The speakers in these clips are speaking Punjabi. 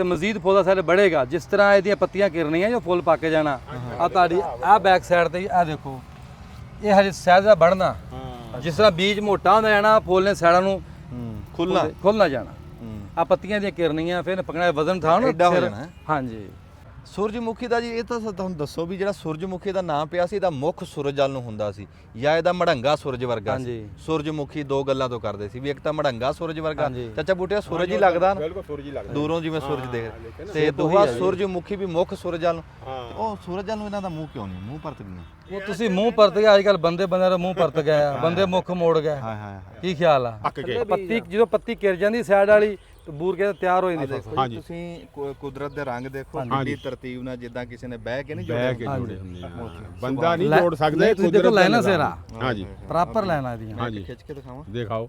ਤੇ ਮਜ਼ੀਦ ਪੌਦਾ ਸਾਡੇ बढ़ेगा। जिस तरह ਇਹਦੀਆਂ ਪੱਤੀਆਂ ਕਿਰਨੀਆਂ ਜੋ ਫੁੱਲ ਪੱਕ ਜਾਣਾ ਆ ਤੁਹਾਡੀ ਆ ਬੈਕ ਸਾਈਡ ਤੇ ਆ ਦੇਖੋ ਇਹ ਹਜੇ ਸਹਿਜ ਦਾ बढ़ना। ਜਿਸ ਤਰ੍ਹਾਂ ਬੀਜ ਮੋਟਾ ਹੁੰਦਾ ਜਾਣਾ ਫੁੱਲ ਨੇ ਸਾਈਡਾਂ ਨੂੰ ਖੁੱਲਣਾ ਜਾਣਾ ਆ ਪੱਤੀਆਂ ਦੀਆਂ ਕਿਰਨੀਆਂ ਫਿਰ ਪਕਣਾ ਵਜ਼ਨ ਥਾ ਨਾ ਐਡਾ ਹੋ ਜਾਣਾ। ਹਾਂਜੀ ਸੂਰਜਮੁਖੀ ਦਾ ਜੀ ਇਹ ਤਾਂ ਤੁਹਾਨੂੰ ਦੱਸੋ ਵੀ ਜਿਹੜਾ ਸੂਰਜਮੁਖੀ ਦਾ ਨਾਮ ਪਿਆ ਸੀ ਇਹਦਾ ਮੁੱਖ ਸੂਰਜ ਵੱਲ ਨੂੰ ਹੁੰਦਾ ਸੀ ਜਾਂ ਇਹਦਾ ਮੜੰਗਾ ਸੂਰਜ ਵਰਗਾ ਸੀ। ਸੂਰਜਮੁਖੀ ਦੋ ਗੱਲਾਂ ਤੋਂ ਕਰਦੇ ਸੀ ਵੀ ਇੱਕ ਤਾਂ ਮੜੰਗਾ ਸੂਰਜ ਵਰਗਾ ਚਾਚਾ ਬੂਟਿਆ ਸੂਰਜ ਹੀ ਲੱਗਦਾ ਨਾ ਬਿਲਕੁਲ ਸੂਰਜ ਹੀ ਲੱਗਦਾ ਦੂਰੋਂ ਜਿਵੇਂ ਸੂਰਜ ਦੇਖ ਤੇ ਦੂਆ ਸੂਰਜਮੁਖੀ ਵੀ ਮੁੱਖ ਸੂਰਜ ਵੱਲ ਨੂੰ ਉਹ ਸੂਰਜ ਵੱਲ ਨੂੰ ਇਹਨਾਂ ਦਾ ਮੂੰਹ ਕਿਉਂ ਨਹੀਂ ਮੂੰਹ ਪਰਤ ਗਈਆਂ ਉਹ ਤੁਸੀਂ ਮੂੰਹ ਪਰਤ ਗਏ ਅੱਜ ਕੱਲ ਬੰਦਿਆਂ ਦਾ ਮੂੰਹ ਪਰਤ ਗਿਆ ਬੰਦੇ ਮੁੱਖ ਮੋੜ ਗਏ ਹਾਂ ਹਾਂ ਕੀ ਖਿਆਲ ਆ ਪੱਤੀ ਜਦੋਂ ਪੱਤੀ ਕਿਰ ਜਾਂਦੀ ਸਾਈਡ ਵਾਲੀ ਤੇ ਬੂਰ ਕੇ ਤਿਆਰ ਹੋ ਜਾਂਦੀ ਹਾਂਜੀ ਤੁਸੀਂ ਕੁਦਰਤ ਦੇ ਰੰਗ ਦੇਖੋ ਕਿੰਨੀ ਤਰਤੀਬ ਨਾਲ ਜਿੱਦਾਂ ਕਿਸੇ ਨੇ ਬਹਿ ਕੇ ਨਹੀਂ ਜੋੜੇ ਹੁੰਦੇ ਬੰਦਾ ਨਹੀਂ ਜੋੜ ਸਕਦੇ ਤੁਸੀਂ ਦੇਖੋ ਲੈਣਾ ਸੇਰਾ ਹਾਂਜੀ ਪ੍ਰੋਪਰ ਲੈਣਾ ਇਹਦੀਆਂ ਹਾਂਜੀ ਖਿੱਚ ਕੇ ਦਿਖਾਵਾਂ ਦਿਖਾਓ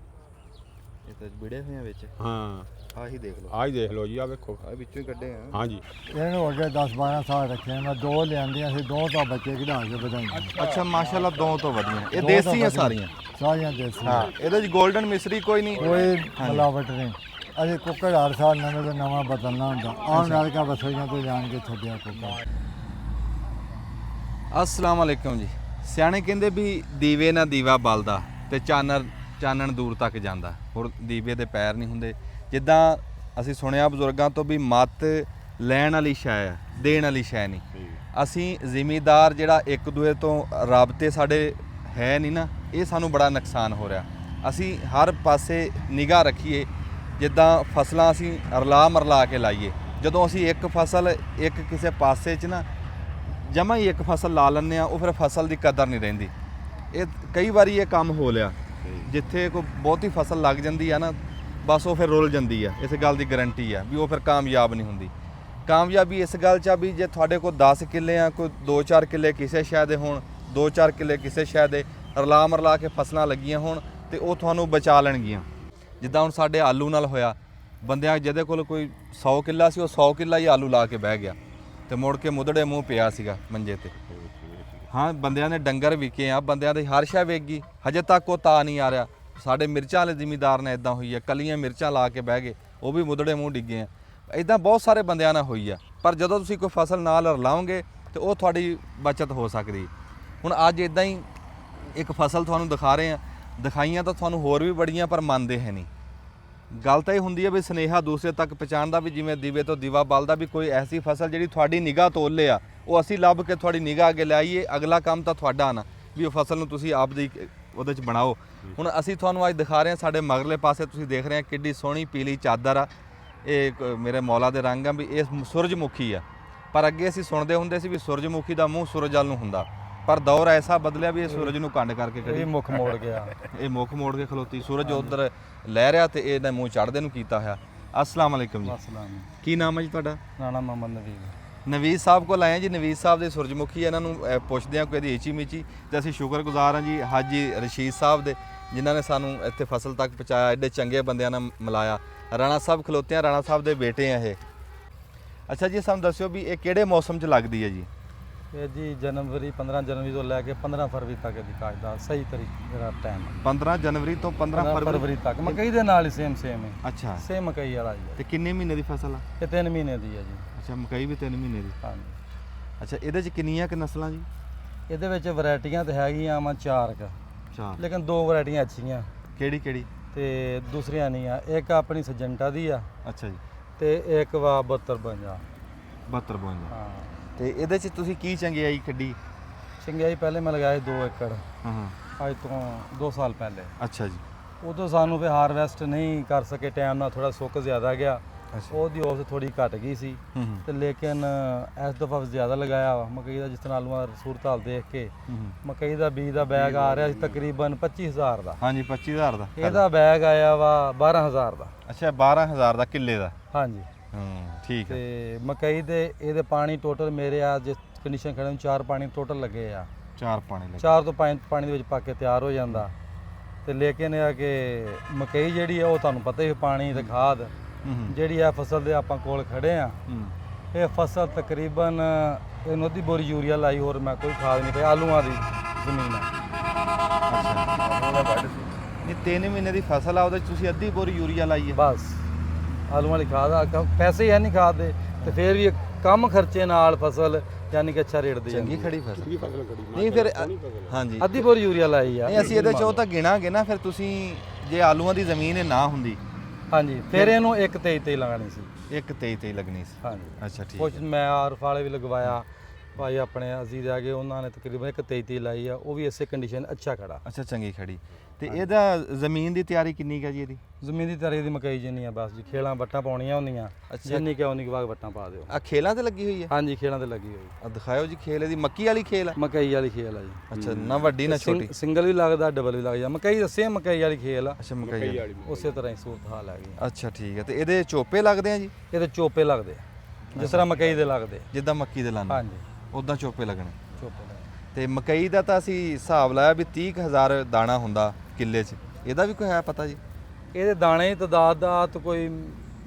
ਇਹ ਤਾਂ ਵਿੜੇ ਹੋਏ ਆ ਵਿੱਚ ਹਾਂ ਆਹੀ ਦੇਖ ਲਓ ਆਹ ਹੀ ਦੇਖ ਲਓ ਜੀ ਆ ਵੇਖੋ ਆ ਵਿੱਚੋਂ ਹੀ ਕੱਢੇ ਆ ਹਾਂਜੀ ਇਹਨੂੰ ਹੋ ਗਏ 10-12 ਸਾਲ ਰੱਖੇ ਮੈਂ ਦੋ ਲਿਆਂਦੀਆਂ ਸੀ ਦੋ ਤਾਂ ਬੱਚੇ ਕਢਾ ਕੇ ਵਧਾਈਆਂ ਅੱਛਾ ਮਾਸ਼ਾਅੱਲਾ ਦੋ ਤੋਂ ਵਧੀਆਂ ਇਹ ਦੇਸੀ ਆ ਸਾਰੀਆਂ ਦੇਸੀ ਹਾਂ ਇਹਦੇ ਚ 골ਡਨ ਮਿਸਰੀ ਕੋਈ ਨਹੀਂ ਕੋਈ ਮਿਲਾਵਟ ਨਹੀਂ ਅਜੇ ਕੁੱਕੜ ਹਰ ਸਾਲ ਨਵੇਂ ਤੋਂ ਨਵਾਂ ਬਦਲਣਾ ਹੁੰਦਾ ਆਉਣ ਨਾਲ ਕਾ ਬਸੋਈਆਂ ਤੋਂ ਜਾਣ ਕੇ ਛੱਡਿਆ ਕੁੱਕੜ। ਅਸਲਾਮ ਵਾਲੇਕੁਮ ਜੀ। ਸਿਆਣੇ ਕਹਿੰਦੇ ਵੀ ਦੀਵੇ ਨਾਲ ਦੀਵਾ ਬਲਦਾ ਤੇ ਚਾਨਣ ਦੂਰ ਤੱਕ ਜਾਂਦਾ। ਹੋਰ ਦੀਵੇ ਦੇ ਪੈਰ ਨਹੀਂ ਹੁੰਦੇ। ਜਿੱਦਾਂ ਅਸੀਂ ਸੁਣਿਆ ਬਜ਼ੁਰਗਾਂ ਤੋਂ ਵੀ ਮੱਤ ਲੈਣ ਵਾਲੀ ਸ਼ੈ ਹੈ ਦੇਣ ਵਾਲੀ ਸ਼ੈ ਨਹੀਂ। ਅਸੀਂ ਜ਼ਿਮੀਦਾਰ ਜਿਹੜਾ ਇੱਕ ਦੂਏ ਤੋਂ ਰਾਬਤੇ ਸਾਡੇ ਹੈ ਨਹੀਂ ਨਾ ਇਹ ਸਾਨੂੰ ਬੜਾ ਨੁਕਸਾਨ ਹੋ ਰਿਹਾ। ਅਸੀਂ ਹਰ ਪਾਸੇ ਨਿਗਾਹ ਰੱਖੀਏ ਜਿੱਦਾਂ ਫਸਲਾਂ ਅਸੀਂ ਰਲਾ ਮਰਲਾ ਕੇ ਲਾਈਏ ਜਦੋਂ ਅਸੀਂ ਇੱਕ ਫਸਲ ਇੱਕ ਕਿਸੇ ਪਾਸੇ 'ਚ ਨਾ ਜਮਾਂ ਹੀ ਇੱਕ ਫਸਲ ਲਾ ਲੈਂਦੇ ਆ ਉਹ ਫਿਰ ਫਸਲ ਦੀ ਕਦਰ ਨਹੀਂ ਰਹਿੰਦੀ। ਇਹ ਕਈ ਵਾਰੀ ਇਹ ਕੰਮ ਹੋ ਲਿਆ ਜਿੱਥੇ ਕੋਈ ਬਹੁਤੀ ਫਸਲ ਲੱਗ ਜਾਂਦੀ ਆ ਨਾ ਬਸ ਉਹ ਫਿਰ ਰੁੱਲ ਜਾਂਦੀ ਆ। ਇਸ ਗੱਲ ਦੀ ਗਾਰੰਟੀ ਆ ਵੀ ਉਹ ਫਿਰ ਕਾਮਯਾਬ ਨਹੀਂ ਹੁੰਦੀ। ਕਾਮਯਾਬੀ ਇਸ ਗੱਲ 'ਚ ਆ ਵੀ ਜੇ ਤੁਹਾਡੇ ਕੋਲ 10 ਕਿੱਲੇ ਆ ਕੋਈ 2-4 ਕਿੱਲੇ ਕਿਸੇ ਸ਼ੈ ਦੇ ਹੋਣ 2-4 ਕਿੱਲੇ ਕਿਸੇ ਸ਼ੈ ਦੇ ਰਲਾ ਮਰਲਾ ਕੇ ਫਸਲਾਂ ਲੱਗੀਆਂ ਹੋਣ ਤੇ ਉਹ ਤੁਹਾਨੂੰ ਬਚਾ ਲੈਣਗੀਆਂ। ਜਿੱਦਾਂ ਹੁਣ ਸਾਡੇ ਆਲੂ ਨਾਲ ਹੋਇਆ ਬੰਦਿਆਂ ਜਿਹਦੇ ਕੋਲ ਕੋਈ 100 ਕਿੱਲਾ ਸੀ ਉਹ 100 ਕਿੱਲਾ ਹੀ ਆਲੂ ਲਾ ਕੇ ਬਹਿ ਗਿਆ ਤੇ ਮੁੜ ਕੇ ਮੁੱਧੜੇ ਮੂੰਹ ਪਿਆ ਸੀਗਾ ਮੰਜੇ ਤੇ। ਹਾਂ ਬੰਦਿਆਂ ਨੇ ਡੰਗਰ ਵਿਕੇ ਆ ਬੰਦਿਆਂ ਦੀ ਹਰ ਸ਼ੈ ਵੇਚ ਗਈ ਹਜੇ ਤੱਕ ਉਹ ਤਾਂ ਨਹੀਂ ਆ ਰਿਹਾ। ਸਾਡੇ ਮਿਰਚਾਂ ਵਾਲੇ ਜ਼ਿਮੀਦਾਰ ਨੇ ਇਦਾਂ ਹੋਈ ਆ ਕਲੀਆਂ ਮਿਰਚਾਂ ਲਾ ਕੇ ਬਹਿ ਗਏ ਉਹ ਵੀ ਮੁੱਧੜੇ ਮੂੰਹ ਡਿੱਗੇ ਆ। ਇਦਾਂ ਬਹੁਤ ਸਾਰੇ ਬੰਦਿਆਂ ਨਾਲ ਹੋਈ ਆ ਪਰ ਜਦੋਂ ਤੁਸੀਂ ਕੋਈ ਫਸਲ ਨਾਲ ਰਲਾਓਗੇ ਤੇ ਉਹ ਤੁਹਾਡੀ ਬਚਤ ਹੋ ਸਕਦੀ। ਹੁਣ ਅੱਜ ਇਦਾਂ ਹੀ ਇੱਕ ਫਸਲ ਤੁਹਾਨੂੰ ਦਿਖਾ ਰਹੇ ਆ ਦਿਖਾਈਆਂ ਤਾਂ ਤੁਹਾਨੂੰ ਹੋਰ ਵੀ ਬੜੀਆਂ ਪਰ ਮੰਨਦੇ ਹੈ ਨਹੀਂ। ਗੱਲ ਤਾਂ ਇਹ ਹੁੰਦੀ ਹੈ ਵੀ ਸੁਨੇਹਾ ਦੂਸਰੇ ਤੱਕ ਪਹੁੰਚਾਉਣ ਦਾ ਵੀ ਜਿਵੇਂ ਦੀਵੇ ਤੋਂ ਦੀਵਾ ਬਲਦਾ ਵੀ ਕੋਈ ਐਸੀ ਫਸਲ ਜਿਹੜੀ ਤੁਹਾਡੀ ਨਿਗਾਹ ਤੋਂ ਓਲੇ ਆ ਉਹ ਅਸੀਂ ਲੱਭ ਕੇ ਤੁਹਾਡੀ ਨਿਗਾਹ ਅੱਗੇ ਲਿਆਈਏ। ਅਗਲਾ ਕੰਮ ਤਾਂ ਤੁਹਾਡਾ ਨਾ ਵੀ ਉਹ ਫਸਲ ਨੂੰ ਤੁਸੀਂ ਆਪ ਦੀ ਉਹਦੇ 'ਚ ਬਣਾਓ। ਹੁਣ ਅਸੀਂ ਤੁਹਾਨੂੰ ਅੱਜ ਦਿਖਾ ਰਹੇ ਹਾਂ ਸਾਡੇ ਮਗਰਲੇ ਪਾਸੇ ਤੁਸੀਂ ਦੇਖ ਰਹੇ ਆ ਕਿੱਡੀ ਸੋਹਣੀ ਪੀਲੀ ਚਾਦਰ ਆ। ਇਹ ਮੇਰੇ ਮੌਲਾ ਦੇ ਰੰਗ ਆ ਵੀ ਇਹ ਸੂਰਜਮੁਖੀ ਆ। ਪਰ ਅੱਗੇ ਅਸੀਂ ਸੁਣਦੇ ਹੁੰਦੇ ਸੀ ਵੀ ਸੂਰਜਮੁਖੀ ਦਾ ਮੂੰਹ ਸੂਰਜ ਵੱਲ ਨੂੰ ਹੁੰਦਾ ਪਰ ਦੌਰ ਐਸਾ ਬਦਲਿਆ ਵੀ ਇਹ ਸੂਰਜ ਨੂੰ ਕੰਡ ਕਰਕੇ ਖੜੀ ਇਹ ਮੁੱਖ ਮੋੜ ਗਿਆ ਇਹ ਮੁੱਖ ਮੋੜ ਕੇ ਖਲੋਤੀ ਸੂਰਜ ਉਧਰ ਲੈ ਰਿਹਾ ਤੇ ਇਹਦਾ ਮੂੰਹ ਚੜ੍ਹਦੇ ਨੂੰ ਕੀਤਾ ਹੋਇਆ। ਅਸਲਾਮ ਵਾਲੇਕੁਮ ਜੀ। ਅਸਲਾਮ ਕੀ ਨਾਮ ਹੈ ਜੀ ਤੁਹਾਡਾ? ਰਾਣਾ ਮੁਹੰਮਦ ਨਵੀਦ। ਨਵੀਦ ਸਾਹਿਬ ਕੋਲ ਆਏ ਜੀ। ਨਵੀਦ ਸਾਹਿਬ ਦੇ ਸੂਰਜਮੁਖੀ ਇਹਨਾਂ ਨੂੰ ਪੁੱਛਦੇ ਆ ਕੋਈ ਇਹਦੀ ਏਚੀ ਮਿਚੀ ਤੇ ਅਸੀਂ ਸ਼ੁਕਰਗੁਜ਼ਾਰ ਹਾਂ ਜੀ ਹਾਜੀ ਰਸ਼ੀਦ ਸਾਹਿਬ ਦੇ ਜਿਨ੍ਹਾਂ ਨੇ ਸਾਨੂੰ ਇੱਥੇ ਫਸਲ ਤੱਕ ਪਹੁੰਚਾਇਆ। ਐਡੇ ਚੰਗੇ ਬੰਦਿਆਂ ਨਾਲ ਮਿਲਾਇਆ। ਰਾਣਾ ਸਾਹਿਬ ਖਲੋਤੇ ਆ ਰਾਣਾ ਸਾਹਿਬ ਦੇ ਬੇਟੇ ਆ ਇਹ। ਅੱਛਾ ਜੀ ਸਾਨੂੰ ਦੱਸਿਓ ਵੀ ਇਹ ਕਿਹੜੇ ਮੌਸਮ 'ਚ ਲੱਗਦੀ ਹੈ ਜੀ? ਇਹ ਜੀ 15 ਜਨਵਰੀ ਤੋਂ ਲੈ ਕੇ 15 ਫਰਵਰੀ ਤੱਕ ਦੀ ਕਾਜ ਦਾ ਸਹੀ ਤਰੀਕੇ ਦਾ ਟਾਈਮ 15 ਜਨਵਰੀ ਤੋਂ 15 ਫਰਵਰੀ ਤੱਕ ਮਕਈ ਦੇ ਨਾਲ ਹੀ ਸੇਮ ਹੈ। ਅੱਛਾ ਸੇਮ ਮਕਈ ਵਾਲਾ ਜੀ। ਤੇ ਕਿੰਨੇ ਮਹੀਨੇ ਦੀ ਫਸਲ ਆ? ਇਹ 3 ਮਹੀਨੇ ਦੀ ਹੈ ਜੀ। ਅੱਛਾ ਮਕਈ ਵੀ 3 ਮਹੀਨੇ ਦੀ। ਹਾਂਜੀ। ਅੱਛਾ ਇਹਦੇ 'ਚ ਕਿੰਨੀਆਂ ਕਿ ਨਸਲਾਂ ਜੀ? ਇਹਦੇ ਵਿੱਚ ਵੈਰਾਈਟੀਆਂ ਤੇ ਹੈਗੀਆਂ ਵਾ 4 ਲੇਕਿਨ 2 ਵੈਰਾਈਟੀਆਂ ਅੱਛੀਆਂ। ਕਿਹੜੀ ਤੇ ਦੂਸਰੀਆਂ ਨਹੀਂ ਆ। ਇੱਕ ਆਪਣੀ ਸਜੰਟਾ ਦੀ ਆ। ਅੱਛਾ ਜੀ। ਤੇ ਇੱਕ ਵਾ 7252। 7252। ਹਾਂ ਤੇ ਇਹਦੇ 'ਚ ਤੁਸੀਂ ਕੀ ਚੰਗਿਆਈ ਕੱਢੀ? ਚੰਗਿਆਈ ਪਹਿਲੇ ਮੈਂ ਲਗਾਏ 2 ਏਕੜ ਹਾਂ ਅੱਜ ਤੋਂ 2 ਸਾਲ ਪਹਿਲੇ। ਅੱਛਾ ਜੀ। ਉਦੋਂ ਸਾਨੂੰ ਫਿਰ ਹਾਰਵੈਸਟ ਨਹੀਂ ਕਰ ਸਕੇ ਟਾਈਮ ਨਾਲ ਥੋੜਾ ਸੁੱਕ ਜ਼ਿਆਦਾ ਗਿਆ ਉਹਦੀ ਔਸਤ ਥੋੜੀ ਘਟ ਗਈ ਸੀ ਤੇ ਲੇਕਿਨ ਇਸ ਦਫਾ ਜ਼ਿਆਦਾ ਲਗਾਇਆ ਵਾ ਮਕਈ ਦਾ। ਜਿਸ ਤਰ੍ਹਾਂ ਆਲੂਆਂ ਸੂਰਤ ਹਾਲ ਦੇਖ ਕੇ ਮਕਈ ਦਾ ਬੀਜ ਦਾ ਬੈਗ ਆ ਰਿਹਾ ਸੀ ਤਕਰੀਬਨ 25000 ਦਾ। ਹਾਂਜੀ 25000 ਦਾ। ਇਹਦਾ ਬੈਗ ਆਇਆ ਵਾ 12000 ਦਾ। ਅੱਛਾ 12000 ਦਾ ਕਿੱਲੇ ਦਾ। ਹਾਂਜੀ ਠੀਕ ਹੈ। ਤੇ ਮਕਈ ਦੇ ਇਹਦੇ ਪਾਣੀ ਟੋਟਲ ਮੇਰੇ ਆ ਜਿਸ ਕੰਡੀਸ਼ਨ ਖੜੇ ਨੂੰ 4 ਪਾਣੀ ਟੋਟਲ ਲੱਗੇ ਆ। 4 ਪਾਣੀ ਲੱਗੇ। 4 ਤੋਂ 5 ਪਾਣੀ ਦੇ ਵਿੱਚ ਪਾ ਕੇ ਤਿਆਰ ਹੋ ਜਾਂਦਾ। ਤੇ ਲੇਕਿਨ ਇਹ ਆ ਕਿ ਮਕਈ ਜਿਹੜੀ ਆ ਉਹ ਤੁਹਾਨੂੰ ਪਤਾ ਹੀ ਪਾਣੀ ਤੇ ਖਾਦ ਜਿਹੜੀ ਆ ਫਸਲ ਦੇ ਆਪਾਂ ਕੋਲ ਖੜੇ ਆ ਇਹ ਫਸਲ ਤਕਰੀਬਨ ਇਹਨੂੰ ਅੱਧੀ ਬੋਰੀ ਯੂਰੀਆ ਲਾਈ ਹੋਰ ਮੈਂ ਕੋਈ ਖਾਦ ਨਹੀਂ ਪਾਈ। ਆਲੂਆਂ ਦੀ ਜ਼ਮੀਨ ਆ। ਅੱਛਾ ਇਹ 3 ਮਹੀਨੇ ਦੀ ਫਸਲ ਆ ਉਹਦੇ 'ਚ ਤੁਸੀਂ ਅੱਧੀ ਬੋਰੀ ਯੂਰੀਆ ਲਾਈ ਹੈ ਬਸ ਆਲੂ ਵਾਲੀ ਖਾਦ ਆ ਪੈਸੇ ਹੈ ਨਹੀਂ ਖਾਦ ਦੇ ਤੇ ਫਿਰ ਵੀ ਕਮ ਖਰਚੇ ਨਾਲ ਫਸਲ ਯਾਨੀ ਕਿ ਅੱਛਾ ਰੇਟ ਦੇ ਚੰਗੀ ਖੜੀ ਫਸਲ ਕੀ ਫਸਲ ਖੜੀ ਨਹੀਂ ਫਿਰ ਹਾਂਜੀ ਅੱਧੀ ਬੋਰੀ ਯੂਰੀਆ ਲਾਈ ਆ ਨਹੀਂ ਅਸੀਂ ਇਹਦੇ ਚੋਂ ਤਾਂ ਗਿਣਾਂਗੇ ਨਾ ਫਿਰ ਤੁਸੀਂ ਜੇ ਆਲੂਆਂ ਦੀ ਜ਼ਮੀਨ ਇਹ ਨਾ ਹੁੰਦੀ ਹਾਂਜੀ ਫਿਰ ਇਹਨੂੰ 1.23 ਲਗਾਣੀ ਸੀ 1.23 ਲੱਗਣੀ ਸੀ ਹਾਂਜੀ ਅੱਛਾ ਠੀਕ ਕੁਝ ਮੈਂ ਆਰਫ ਵਾਲੇ ਵੀ ਲਗਵਾਇਆ ਭਾਈ ਆਪਣੇ ਅਸੀਂ ਜਾ ਕੇ ਉਹਨਾਂ ਨੇ ਤਕਰੀਬਨ 1.33 ਲਾਈ ਆ ਉਹ ਵੀ ਇਸੇ ਕੰਡੀਸ਼ਨ ਅੱਛਾ ਖੜਾ ਅੱਛਾ ਚੰਗੀ ਖੜੀ ਤੇ ਇਹਦਾ ਜ਼ਮੀਨ ਦੀ ਤਿਆਰੀ ਕਿੰਨੀ ਕੁ ਹੈ ਜੀ ਇਹਦੀ ਜ਼ਮੀਨ ਦੀ ਤਰੀ ਦੀ ਮਕਈ ਜਿੰਨੀ ਆ ਬਸ ਜੀ ਖੇਲਾਂ ਵੱਟਾਂ ਪਾਉਣੀਆਂ ਹੁੰਦੀਆਂ ਜਿੰਨੀ ਕਿ ਉਨੀ ਕੁ ਬਾਗ ਵੱਟਾਂ ਪਾ ਦਿਓ ਆ ਖੇਲਾਂ ਤੇ ਲੱਗੀ ਹੋਈ ਹੈ ਹਾਂਜੀ ਖੇਲਾਂ ਤੇ ਲੱਗੀ ਹੋਈ ਆ ਦਿਖਾਓ ਜੀ ਖੇਲ ਇਹਦੀ ਮੱਕੀ ਵਾਲੀ ਖੇਲ ਆ ਮਕਈ ਵਾਲੀ ਖੇਲ ਆ ਜੀ ਅੱਛਾ ਨਾ ਵੱਡੀ ਨਾ ਛੋਟੀ ਸਿੰਗਲ ਵੀ ਲੱਗਦਾ ਡਬਲ ਵੀ ਲੱਗ ਜਾ ਮਕਈ ਦੱਸਿਆ ਮਕਈ ਵਾਲੀ ਖੇਲ ਆ ਅੱਛਾ ਮਕਈ ਵਾਲੀ ਉਸੇ ਤਰ੍ਹਾਂ ਹੀ ਸੂਰਤ ਹਾਲ ਹੈਗੀ ਅੱਛਾ ਠੀਕ ਹੈ ਤੇ ਇਹਦੇ ਚੋਪੇ ਲੱਗਦੇ ਆ ਜੀ ਇਹਦੇ ਚੋਪੇ ਲੱਗਦੇ ਆ ਜਿਸ ਤਰ੍ਹਾਂ ਮਕਈ ਦੇ ਲੱਗਦੇ ਜਿੱਦਾਂ ਮੱਕੀ ਦੇ ਲਾਉਂਦੇ ਹਾਂਜੀ ਉਦਾਂ ਚੋਪੇ ਲੱਗਣੇ ਚੋਪੇ ਲੱਗਦੇ। ਤੇ ਮਕਈ ਦਾ ਤਾਂ ਅਸੀਂ ਹਿਸਾਬ ਲਾਇਆ ਵੀ 30000 ਦਾਣਾ ਹੁੰਦਾ ਕਿੱਲੇ 'ਚ ਇਹਦਾ ਵੀ ਕੋਈ ਹੈ ਪਤਾ ਜੀ ਇਹਦੇ ਦਾਣੇ ਦੀ ਤਾਦਾਦ ਦਾ ਤਾਂ ਕੋਈ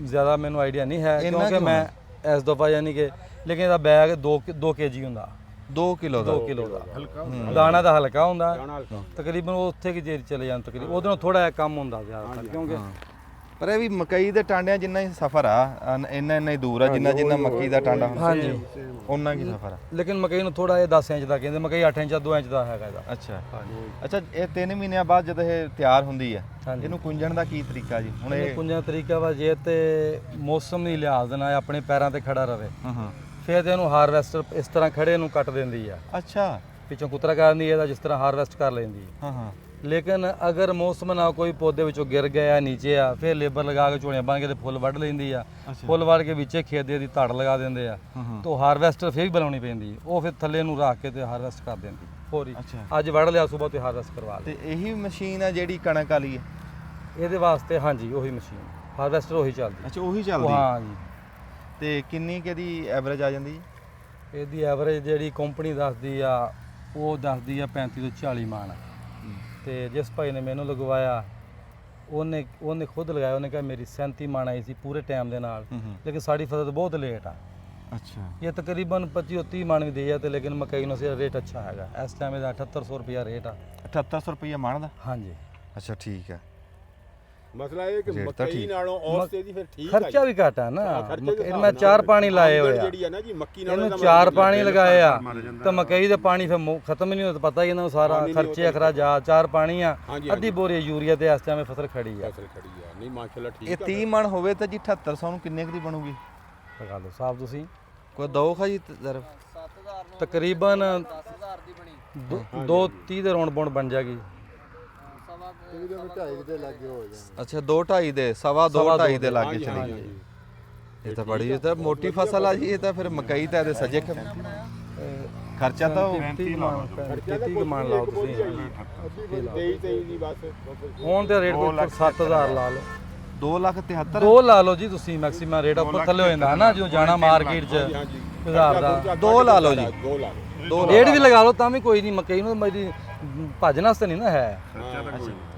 ਜ਼ਿਆਦਾ ਮੈਨੂੰ ਆਈਡੀਆ ਨਹੀਂ ਹੈ ਇੰਨਾ ਕਿਉਂਕਿ ਕਿਉਂ ਮੈਂ ਇਸ ਦਫਾ ਯਾਨੀ ਕਿ ਲੇਕਿਨ ਇਹਦਾ ਬੈਗ 2 kg ਹੁੰਦਾ 2 ਕਿਲੋ ਦਾ 2 ਕਿਲੋ ਦਾ ਦਾਣਾ ਦਾ ਹਲਕਾ ਹੁੰਦਾ ਤਕਰੀਬਨ ਉਹ ਉੱਥੇ ਕਿ ਜੇ ਚਲੇ ਜਾਣ ਤਕਰੀਬਨ ਉਹਦੇ ਨਾਲ ਥੋੜਾ ਜਿਹਾ ਕੰਮ ਹੁੰਦਾ ਜ਼ਿਆਦਾ ਕਿਉਂਕਿ ਪਰ ਇਹ ਵੀ ਮਕਈ ਦੇ ਟਾਂਡਿਆਂ ਜਿੰਨਾ ਹੀ ਸਫ਼ਰ ਆ ਇੰਨਾ ਹੀ ਦੂਰ ਆ ਜਿੰਨਾ ਮੱਕੀ ਦਾ ਟਾਂਡਾ ਹੁੰਦਾ ਹਾਂਜੀ ਉਹਨਾਂ ਕੀ ਸਫ਼ਰ ਆ ਲੇਕਿਨ ਮਕਈ ਨੂੰ ਥੋੜਾ ਜਿਹਾ 10 ਇੰਚ ਦਾ ਕਹਿੰਦੇ ਮਕਈ 8 ਇੰਚ 2 ਇੰਚ ਦਾ ਹੈਗਾ ਇਹਦਾ ਅੱਛਾ ਹਾਂਜੀ ਅੱਛਾ ਇਹ 3 ਮਹੀਨਿਆਂ ਬਾਅਦ ਜਦੋਂ ਇਹ ਤਿਆਰ ਹੁੰਦੀ ਆ ਹਾਂਜੀ। ਇਹਨੂੰ ਕੁੰਜਣ ਦਾ ਕੀ ਤਰੀਕਾ ਜੀ ਹੁਣ ਇਹ ਕੁੰਜਾਂ ਤਰੀਕਾ ਵਾ ਜੇ ਤੇ ਮੌਸਮ ਦੀ ਲਿਹਾਜ਼ ਨਾਲ ਆਪਣੇ ਪੈਰਾਂ ਤੇ ਖੜਾ ਰਵੇ ਹਾਂ ਫਿਰ ਤੇ ਇਹਨੂੰ ਹਾਰਵੈਸਟਰ ਇਸ ਤਰ੍ਹਾਂ ਖੜੇ ਨੂੰ ਕੱਟ ਦਿੰਦੀ ਆ ਅੱਛਾ ਪਿੱਛੋਂ ਕੁਤਰਾ ਕਰ ਦਿੰਦੀ ਇਹਦਾ ਜਿਸ ਤਰ੍ਹਾਂ ਹਾਰਵੈਸਟ ਕਰ ਲੈਂਦੀ ਹੈ ਹਾਂ ਲੇਕਿਨ ਅਗਰ ਮੌਸਮ ਨਾਲ ਕੋਈ ਪੌਦੇ ਵਿੱਚੋਂ ਗਿਰ ਗਿਆ ਨੀਚੇ ਆ ਫਿਰ ਲੇਬਰ ਲਗਾ ਕੇ ਝੋਲੀਆਂ ਬਣ ਕੇ ਤੇ ਫੁੱਲ ਵੱਢ ਲੈਂਦੀ ਆ ਫੁੱਲ ਵੱਢ ਕੇ ਵਿੱਚੇ ਖੇਦੇ ਦੀ ਧੜ ਲਗਾ ਦਿੰਦੇ ਆ ਤੋਂ ਹਾਰਵੈਸਟਰ ਫਿਰ ਵੀ ਬਣਾਉਣੀ ਪੈਂਦੀ ਉਹ ਫਿਰ ਥੱਲੇ ਨੂੰ ਰੱਖ ਕੇ ਤੇ ਹਾਰਵੈਸਟ ਕਰ ਦਿੰਦੀ ਹੋਰੀ ਅੱਛਾ ਅੱਜ ਵੱਢ ਲਿਆ ਸਵੇਰ ਤੇ ਹਾਰਵੈਸਟ ਕਰਵਾ ਲਿਆ ਤੇ ਇਹੀ ਮਸ਼ੀਨ ਆ ਜਿਹੜੀ ਕਣਕ ਵਾਲੀ ਹੈ ਇਹਦੇ ਵਾਸਤੇ ਹਾਂਜੀ ਉਹੀ ਮਸ਼ੀਨ ਹਾਰਵੈਸਟਰ ਉਹੀ ਚੱਲਦੀ ਅੱਛਾ ਉਹੀ ਚੱਲਦੀ ਹਾਂ ਜੀ ਤੇ ਕਿੰਨੀ ਕਿਹਦੀ ਐਵਰੇਜ ਆ ਜਾਂਦੀ ਜੀ ਇਹਦੀ ਐਵਰੇਜ ਜਿਹੜੀ ਕੰਪਨੀ ਦੱਸਦੀ ਆ ਉਹ ਦੱਸਦੀ ਆ 35 ਤੋਂ 40 ਮਣ ਤੇ ਜਿਸ ਭਾਈ ਨੇ ਮੈਨੂੰ ਲਗਵਾਇਆ ਉਹਨੇ ਖੁਦ ਲਗਾਇਆ ਉਹਨੇ ਕਿਹਾ ਮੇਰੀ 37 ਮਣ ਆਈ ਸੀ ਪੂਰੇ ਟਾਈਮ ਦੇ ਨਾਲ ਲੇਕਿਨ ਸਾਡੀ ਫਸਲ ਬਹੁਤ ਲੇਟ ਆ ਅੱਛਾ ਇਹ ਤਕਰੀਬਨ 25 30 ਮਣ ਵੀ ਦੇ ਆ ਤੇ ਲੇਕਿਨ ਮਕਈ ਨੂੰ ਸੇ ਰੇਟ ਅੱਛਾ ਹੈਗਾ ਇਸ ਟਾਈਮ ਇਹਦਾ 7800 ਰੁਪਿਆ ਰੇਟ ਆ 7800 ਰੁਪਏ ਮਣ ਦਾ ਹਾਂਜੀ ਅੱਛਾ ਠੀਕ ਹੈ ਮਸਲਾ ਇਹ ਕਿ ਰੇਟ ਤਾਂ ਮੱਕੀ ਠੀਕ। ਨਾਲੋਂ ਔਸ ਤੇ ਦੀ ਫਿਰ ਠੀਕ ਆ ਖਰਚਾ ਵੀ ਘੱਟ ਆ ਨਾ ਖਰਚੇ ਦੇ ਇਹ ਹਿਸਾਬ ਮੈਂ ਨਾਲ 4 ਪਾਣੀ ਲਾਏ ਹੋਏ ਆ ਜਿਹੜੀ ਆ ਨਾ ਜੀ ਮੱਕੀ ਨਾਲੋਂ ਇਹਨੂੰ 4 ਪਾਣੀ ਲਗਾਏ ਆ ਤੇ ਮਕਈ ਦੇ ਪਾਣੀ ਫਿਰ ਖਤਮ ਹੀ ਨਹੀਂ ਹੁੰਦਾ ਪਤਾ ਹੀ ਇਹਨਾਂ ਨੂੰ ਸਾਰਾ ਖਰਚੇ ਅਖਰਾਜਾਤ 4 ਪਾਣੀ ਆ ਅੱਧੀ ਬੋਰੀ ਯੂਰੀਆ ਤੇ ਇਸ ਟਾਈਮ ਫਸਲ ਖੜੀ ਆ ਫਸਲ ਖੜੀ ਆ ਨਹੀਂ ਮਾਸ਼ਾਅੱਲਾ ਠੀਕ ਇਹ 30 ਮਣ ਹੋਵੇ ਤਾਂ ਜੀ 7800 ਨੂੰ ਕਿੰਨੇ ਕੁ ਦੀ ਬਣੂਗੀ ਲਗਾ ਲਓ ਸਾਹਿਬ ਤੁਸੀਂ ਕੋਈ ਦੋ ਖਾ ਜੀ ਜ਼ਰਫ ਤਕਰੀਬਨ 10000 ਦੀ ਬਣੀ 230 ਦੇ ਰੌਂਡ ਬੌਂਡ ਬਣ ਜਾਗੀ ਅੱਛਾ 2.5 ਦੇ ਸਵਾ 2.5 ਦੇ ਲਾਗੇ ਚਲੀ ਗਈ ਇਹ ਤਾਂ ਬੜੀ ਇਹ ਤਾਂ ਮੋਟੀ ਫਸਲ ਆ ਜੀ ਇਹ ਤਾਂ ਫਿਰ ਮਕਈ ਤਾਂ ਇਹਦੇ ਸੱਜੇ ਖਰਚਾ ਤਾਂ 30 ਮਣ ਲਾਓ ਤੁਸੀਂ 23 ਦੀ ਬਸ ਹੁਣ ਤੇ ਰੇਟ ਕੋਈ 7000 ਲਾ ਲਓ 2,73,000 2 ਲਾ ਲਓ ਜੀ ਤੁਸੀਂ ਮੈਕਸਿਮਮ ਰੇਟ ਉੱਪਰ ਥੱਲੇ ਹੋ ਜਾਂਦਾ ਹੈ ਨਾ ਜੋ ਜਾਣਾ ਮਾਰਕੀਟ 'ਚ 1000 ਦਾ 2 ਲਾ ਲਓ ਜੀ 2 ਲਾ ਲਓ ਰੇਟ ਵੀ ਲਗਾ ਲਓ ਤਾਂ ਵੀ ਕੋਈ ਨਹੀਂ ਮਕਈ ਨੂੰ ਮੇਰੀ ਭੱਜਣ ਵਾਸਤੇ ਨਹੀਂ ਨਾ ਹੈ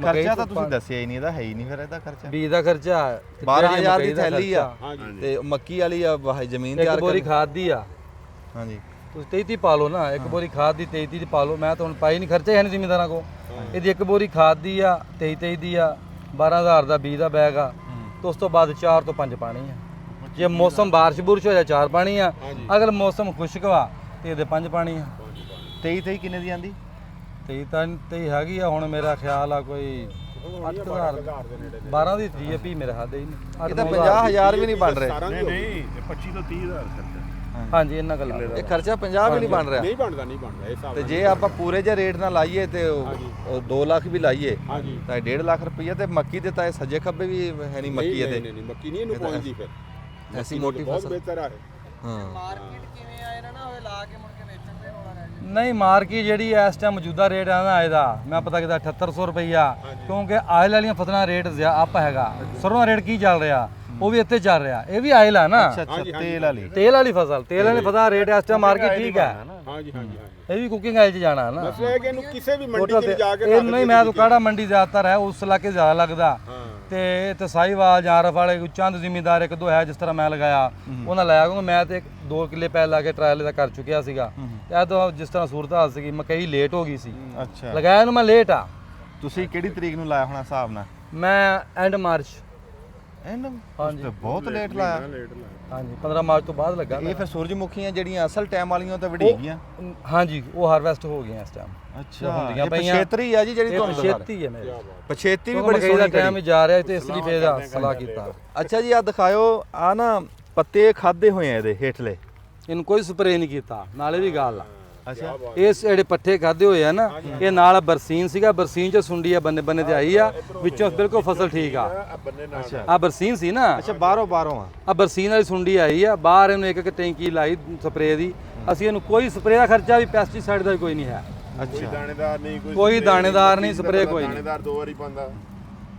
ਖਰਚਾ ਤਾਂ ਤੁਸੀਂ ਦੱਸਿਆ ਹੀ ਨਹੀਂ ਇਹਦਾ ਹੈ ਹੀ ਨਹੀਂ ਫਿਰ ਇਹਦਾ ਖਰਚਾ ਬੀਜ ਦਾ ਖਰਚਾ 12000 ਦੀ ਥੈਲੀ ਆ ਹਾਂਜੀ ਤੇ ਮੱਕੀ ਵਾਲੀ ਆ ਜ਼ਮੀਨ ਇੱਕ ਤਿਆਰ ਬੋਰੀ ਕਰ ਖਾਦ ਦੀ ਆ ਹਾਂਜੀ ਤੁਸੀਂ 33 ਪਾ ਲਓ ਨਾ ਇੱਕ ਬੋਰੀ ਖਾਦ ਦੀ 33 ਦੀ ਪਾ ਲਓ ਮੈਂ ਤਾਂ ਹੁਣ ਪਾਈ ਨਹੀਂ ਖਰਚਾ ਹੈ ਨਹੀਂ ਜ਼ਿਮੀਂਦਾਰਾਂ ਕੋ ਇਹਦੀ ਇੱਕ ਬੋਰੀ ਖਾਦ ਦੀ ਆ 23 ਦੀ ਆ 12000 ਦਾ ਬੀਜ ਦਾ ਬੈਗ ਆ ਤੇ ਉਸ ਤੋਂ ਬਾਅਦ 4 ਤੋਂ 5 ਪਾਣੀ ਆ ਜੇ ਮੌਸਮ ਬਾਰਿਸ਼ ਬੁਰਸ਼ ਹੋ ਜਾ 4 ਪਾਣੀ ਆ ਅਗਰ ਮੌਸਮ ਖੁਸ਼ਕ ਵਾ ਤੇ ਇਹਦੇ 5 ਪਾਣੀ ਆ 23 ਕਿੰਨੇ ਦੀ ਆਂਦੀ 23 ਹੈਗੀ ਆ ਹੁਣ ਮੇਰਾ ਖਿਆਲ ਆ ਕੋਈ 8000 12 ਦੀ ਜੀਐਪੀ ਮੇਰੇ ਹੱਥ ਦੇ ਹੀ ਇਹ ਤਾਂ 50000 ਵੀ ਨਹੀਂ ਬਣ ਰਿਹਾ ਨਹੀਂ 25 ਤੋਂ 30000 ਖਰਚਾ ਹਾਂਜੀ ਇਹਨਾਂ ਗੱਲ ਇਹ ਖਰਚਾ 50 ਵੀ ਨਹੀਂ ਬਣ ਰਿਹਾ ਨਹੀਂ ਬਣਦਾ ਇਹ ਹਿਸਾਬ ਤੇ ਜੇ ਆਪਾਂ ਪੂਰੇ ਜੇ ਰੇਟ ਨਾਲ ਲਾਈਏ ਤੇ ਉਹ 2 ਲੱਖ ਵੀ ਲਾਈਏ ਹਾਂਜੀ ਤਾਂ 1.5 ਲੱਖ ਰੁਪਈਆ ਤੇ ਮੱਕੀ ਦੇ ਤਾਂ ਇਹ ਸੱਜੇ ਖੱਬੇ ਵੀ ਹੈ ਨਹੀਂ ਮੱਕੀ ਇਹਦੇ ਨਹੀਂ ਮੱਕੀ ਨਹੀਂ ਇਹਨੂੰ ਪਹੁੰਚਦੀ ਫਿਰ ਐਸੀ ਮੋਟੀ ਬਹੁਤ ਫਸਲ ਬਿਹਤਰ ਆ ਹਾਂ ਮਾਰਕੀਟ ਕਿਵੇਂ ਆਏ ਨਾ ਹੋਵੇ ਲਾ ਕੇ ਮੁੜ ਕੇ ਵੇਚਣ ਦੇ ਰੋਲਾ ਰਹਿ ਜਾਏ ਨਹੀਂ ਮਾਰਕੀ ਜਿਹੜੀ ਇਸ ਟਾਈਮ ਮੌਜੂਦਾ ਰੇਟ ਆ ਨਾ ਇਹਦਾ ਮੈਂ ਪਤਾ ਕਿਦਾ 7800 ਰੁਪਈਆ ਕਿਉਂਕਿ ਆਇਲ ਵਾਲੀਆਂ ਫਸਲਾਂ ਰੇਟ ਅਪ ਹੈਗਾ ਸਰੋਂ ਦਾ ਰੇਟ ਕੀ ਚੱਲ ਰਿਹਾ ਉਹ ਵੀ ਇੱਥੇ ਚੱਲ ਰਿਹਾ ਇਹ ਵੀ ਆਇਲ ਆ ਨਾ ਅੱਛਾ ਤੇਲ ਵਾਲੀ ਤੇਲ ਵਾਲੀ ਫਸਲ ਰੇਟ ਇਸ ਟਾਈਮ ਮਾਰਕੀਟ ਠੀਕ ਹੈ ਹਾਂਜੀ ਹਾਂਜੀ ਇਹ ਵੀ ਕੁਕਿੰਗ ਆਇਲ 'ਚ ਜਾਣਾ ਨਾ ਮਸਲਾ ਇਹ ਕਿ ਇਹਨੂੰ ਕਿਸੇ ਵੀ ਮੰਡੀ 'ਚ ਜਾ ਕੇ ਇਹ ਨਹੀਂ ਮੈਂ ਤਾਂ ਕਾੜਾ ਮੰਡੀ ਜ਼ਿਆਦਾਤਰ ਹੈ ਉਸ ਇਲਾਕੇ ਜ਼ਿਆਦਾ ਲੱਗਦਾ ਤੇ ਸਾਈਵਾਲ ਜਾਂ ਆਰਫ ਵਾਲੇ ਚੰਦ ਜ਼ਿਮੀਂਦਾਰ ਇੱਕ ਦੋ ਹੈ ਜਿਸ ਤਰ੍ਹਾਂ ਮੈਂ ਲਗਾਇਆ ਉਹਨਾਂ ਲਾਇਆ ਕਿਉਂਕਿ ਮੈਂ ਤੇ 2 ਕਿੱਲੇ ਪੈ ਲਾ ਕੇ ਟਰਾਇਲ ਦਾ ਕਰ ਚੁੱਕਿਆ ਸੀਗਾ ਇਹ ਤਾਂ ਜਿਸ ਤਰ੍ਹਾਂ ਸੂਰਤ ਹਾਲ ਸੀਗੀ ਮਕਈ ਲੇਟ ਹੋ ਗਈ ਸੀ ਅੱਛਾ ਲਗਾਇਆ ਨੂੰ ਮੈਂ ਲੇਟ ਆ ਤੁਸੀਂ ਕਿਹੜੀ ਤਰੀਕ ਨੂੰ ਲਾਇਆ ਹੋਣਾ ਹਿਸਾਬ ਨਾਲ ਮੈਂ ਐਂਡ ਮਾਰਚ ਇਹਨਾਂ ਹਾਂਜੀ। ਤੇ ਬਹੁਤ ਲੇਟ ਲਾਇਆ। ਹਾਂਜੀ 15 ਮਾਰਚ ਤੋਂ ਬਾਅਦ ਲੱਗਾ ਇਹ ਫਿਰ ਸੂਰਜਮੁਖੀਆਂ ਜਿਹੜੀਆਂ ਅਸਲ ਟਾਈਮ ਵਾਲੀਆਂ ਤਾਂ ਵੜੀ ਗਈਆਂ। ਹਾਂਜੀ ਉਹ ਹਾਰਵੈਸਟ ਹੋ ਗਈਆਂ ਇਸ ਟਾਈਮ। ਅੱਛਾ ਹੁੰਦੀਆਂ ਇਹ ਪਈਆਂ। ਪਛੇਤਰੀ ਆ ਜੀ ਜਿਹੜੀ ਤੁਹਾਨੂੰ ਦਿਖਾ ਰਹੇ। ਛੇਤੀ ਹੈ ਮੇਰੇ ਪਛੇਤੀ ਵੀ ਕਿਉਂਕਿ ਬੜੀ ਮਕਈ ਦਾ ਸੋਹਣੀ ਟਾਈਮ ਕਰੀ। ਹੀ ਜਾ ਰਿਹਾ ਤੇ ਇਸ ਲਈ ਫੇਰ ਸਲਾਹ ਕੀਤਾ। ਅੱਛਾ ਜੀ ਆ ਦਿਖਾਇਓ ਆ ਨਾ ਪੱਤੇ ਖਾਦੇ ਹੋਏ ਆ ਇਹਦੇ ਹੇਠਲੇ। ਇਹਨੂੰ ਕੋਈ ਸਪਰੇਅ ਨਹੀਂ ਕੀਤਾ ਨਾਲੇ ਵੀ ਗੱਲ ਆ। ਅੱਛਾ ਇਸ ਜਿਹੜੇ ਪੱਠੇ ਖਾਦੇ ਹੋਏ ਆ ਨਾ ਇਹ ਨਾਲ ਬਰਸੀਨ ਸੀਗਾ, ਬਰਸੀਨ ਚ ਸੁੰਡੀ ਆ ਬੰਨੇ ਬੰਨੇ ਤੇ ਆਈ ਆ, ਵਿੱਚੋਂ ਬਿਲਕੁਲ ਫਸਲ ਠੀਕ ਆ। ਅੱਛਾ ਆ ਬਰਸੀਨ ਸੀ ਨਾ, ਅੱਛਾ ਬਾਹਰੋਂ ਆ। ਆ ਬਰਸੀਨ ਵਾਲੀ ਸੁੰਡੀ ਆਈ ਆ ਬਾਹਰ, ਇਹਨੂੰ ਇੱਕ ਇੱਕ ਟੈਂਕੀ ਲਾਈ ਸਪਰੇਅ ਦੀ। ਅਸੀਂ ਇਹਨੂੰ ਕੋਈ ਸਪਰੇਅ ਦਾ ਖਰਚਾ ਵੀ ਪੈਸਟੀਸਾਈਡ ਦਾ ਵੀ ਕੋਈ ਨਹੀਂ ਹੈ। ਅੱਛਾ ਦਾਣੇਦਾਰ ਨਹੀਂ ਕੋਈ ਦਾਣੇਦਾਰ ਨਹੀਂ, ਸਪਰੇਅ ਕੋਈ ਨਹੀਂ। ਦਾਣੇਦਾਰ 2 ਵਾਰੀ ਪਾਉਂਦਾ।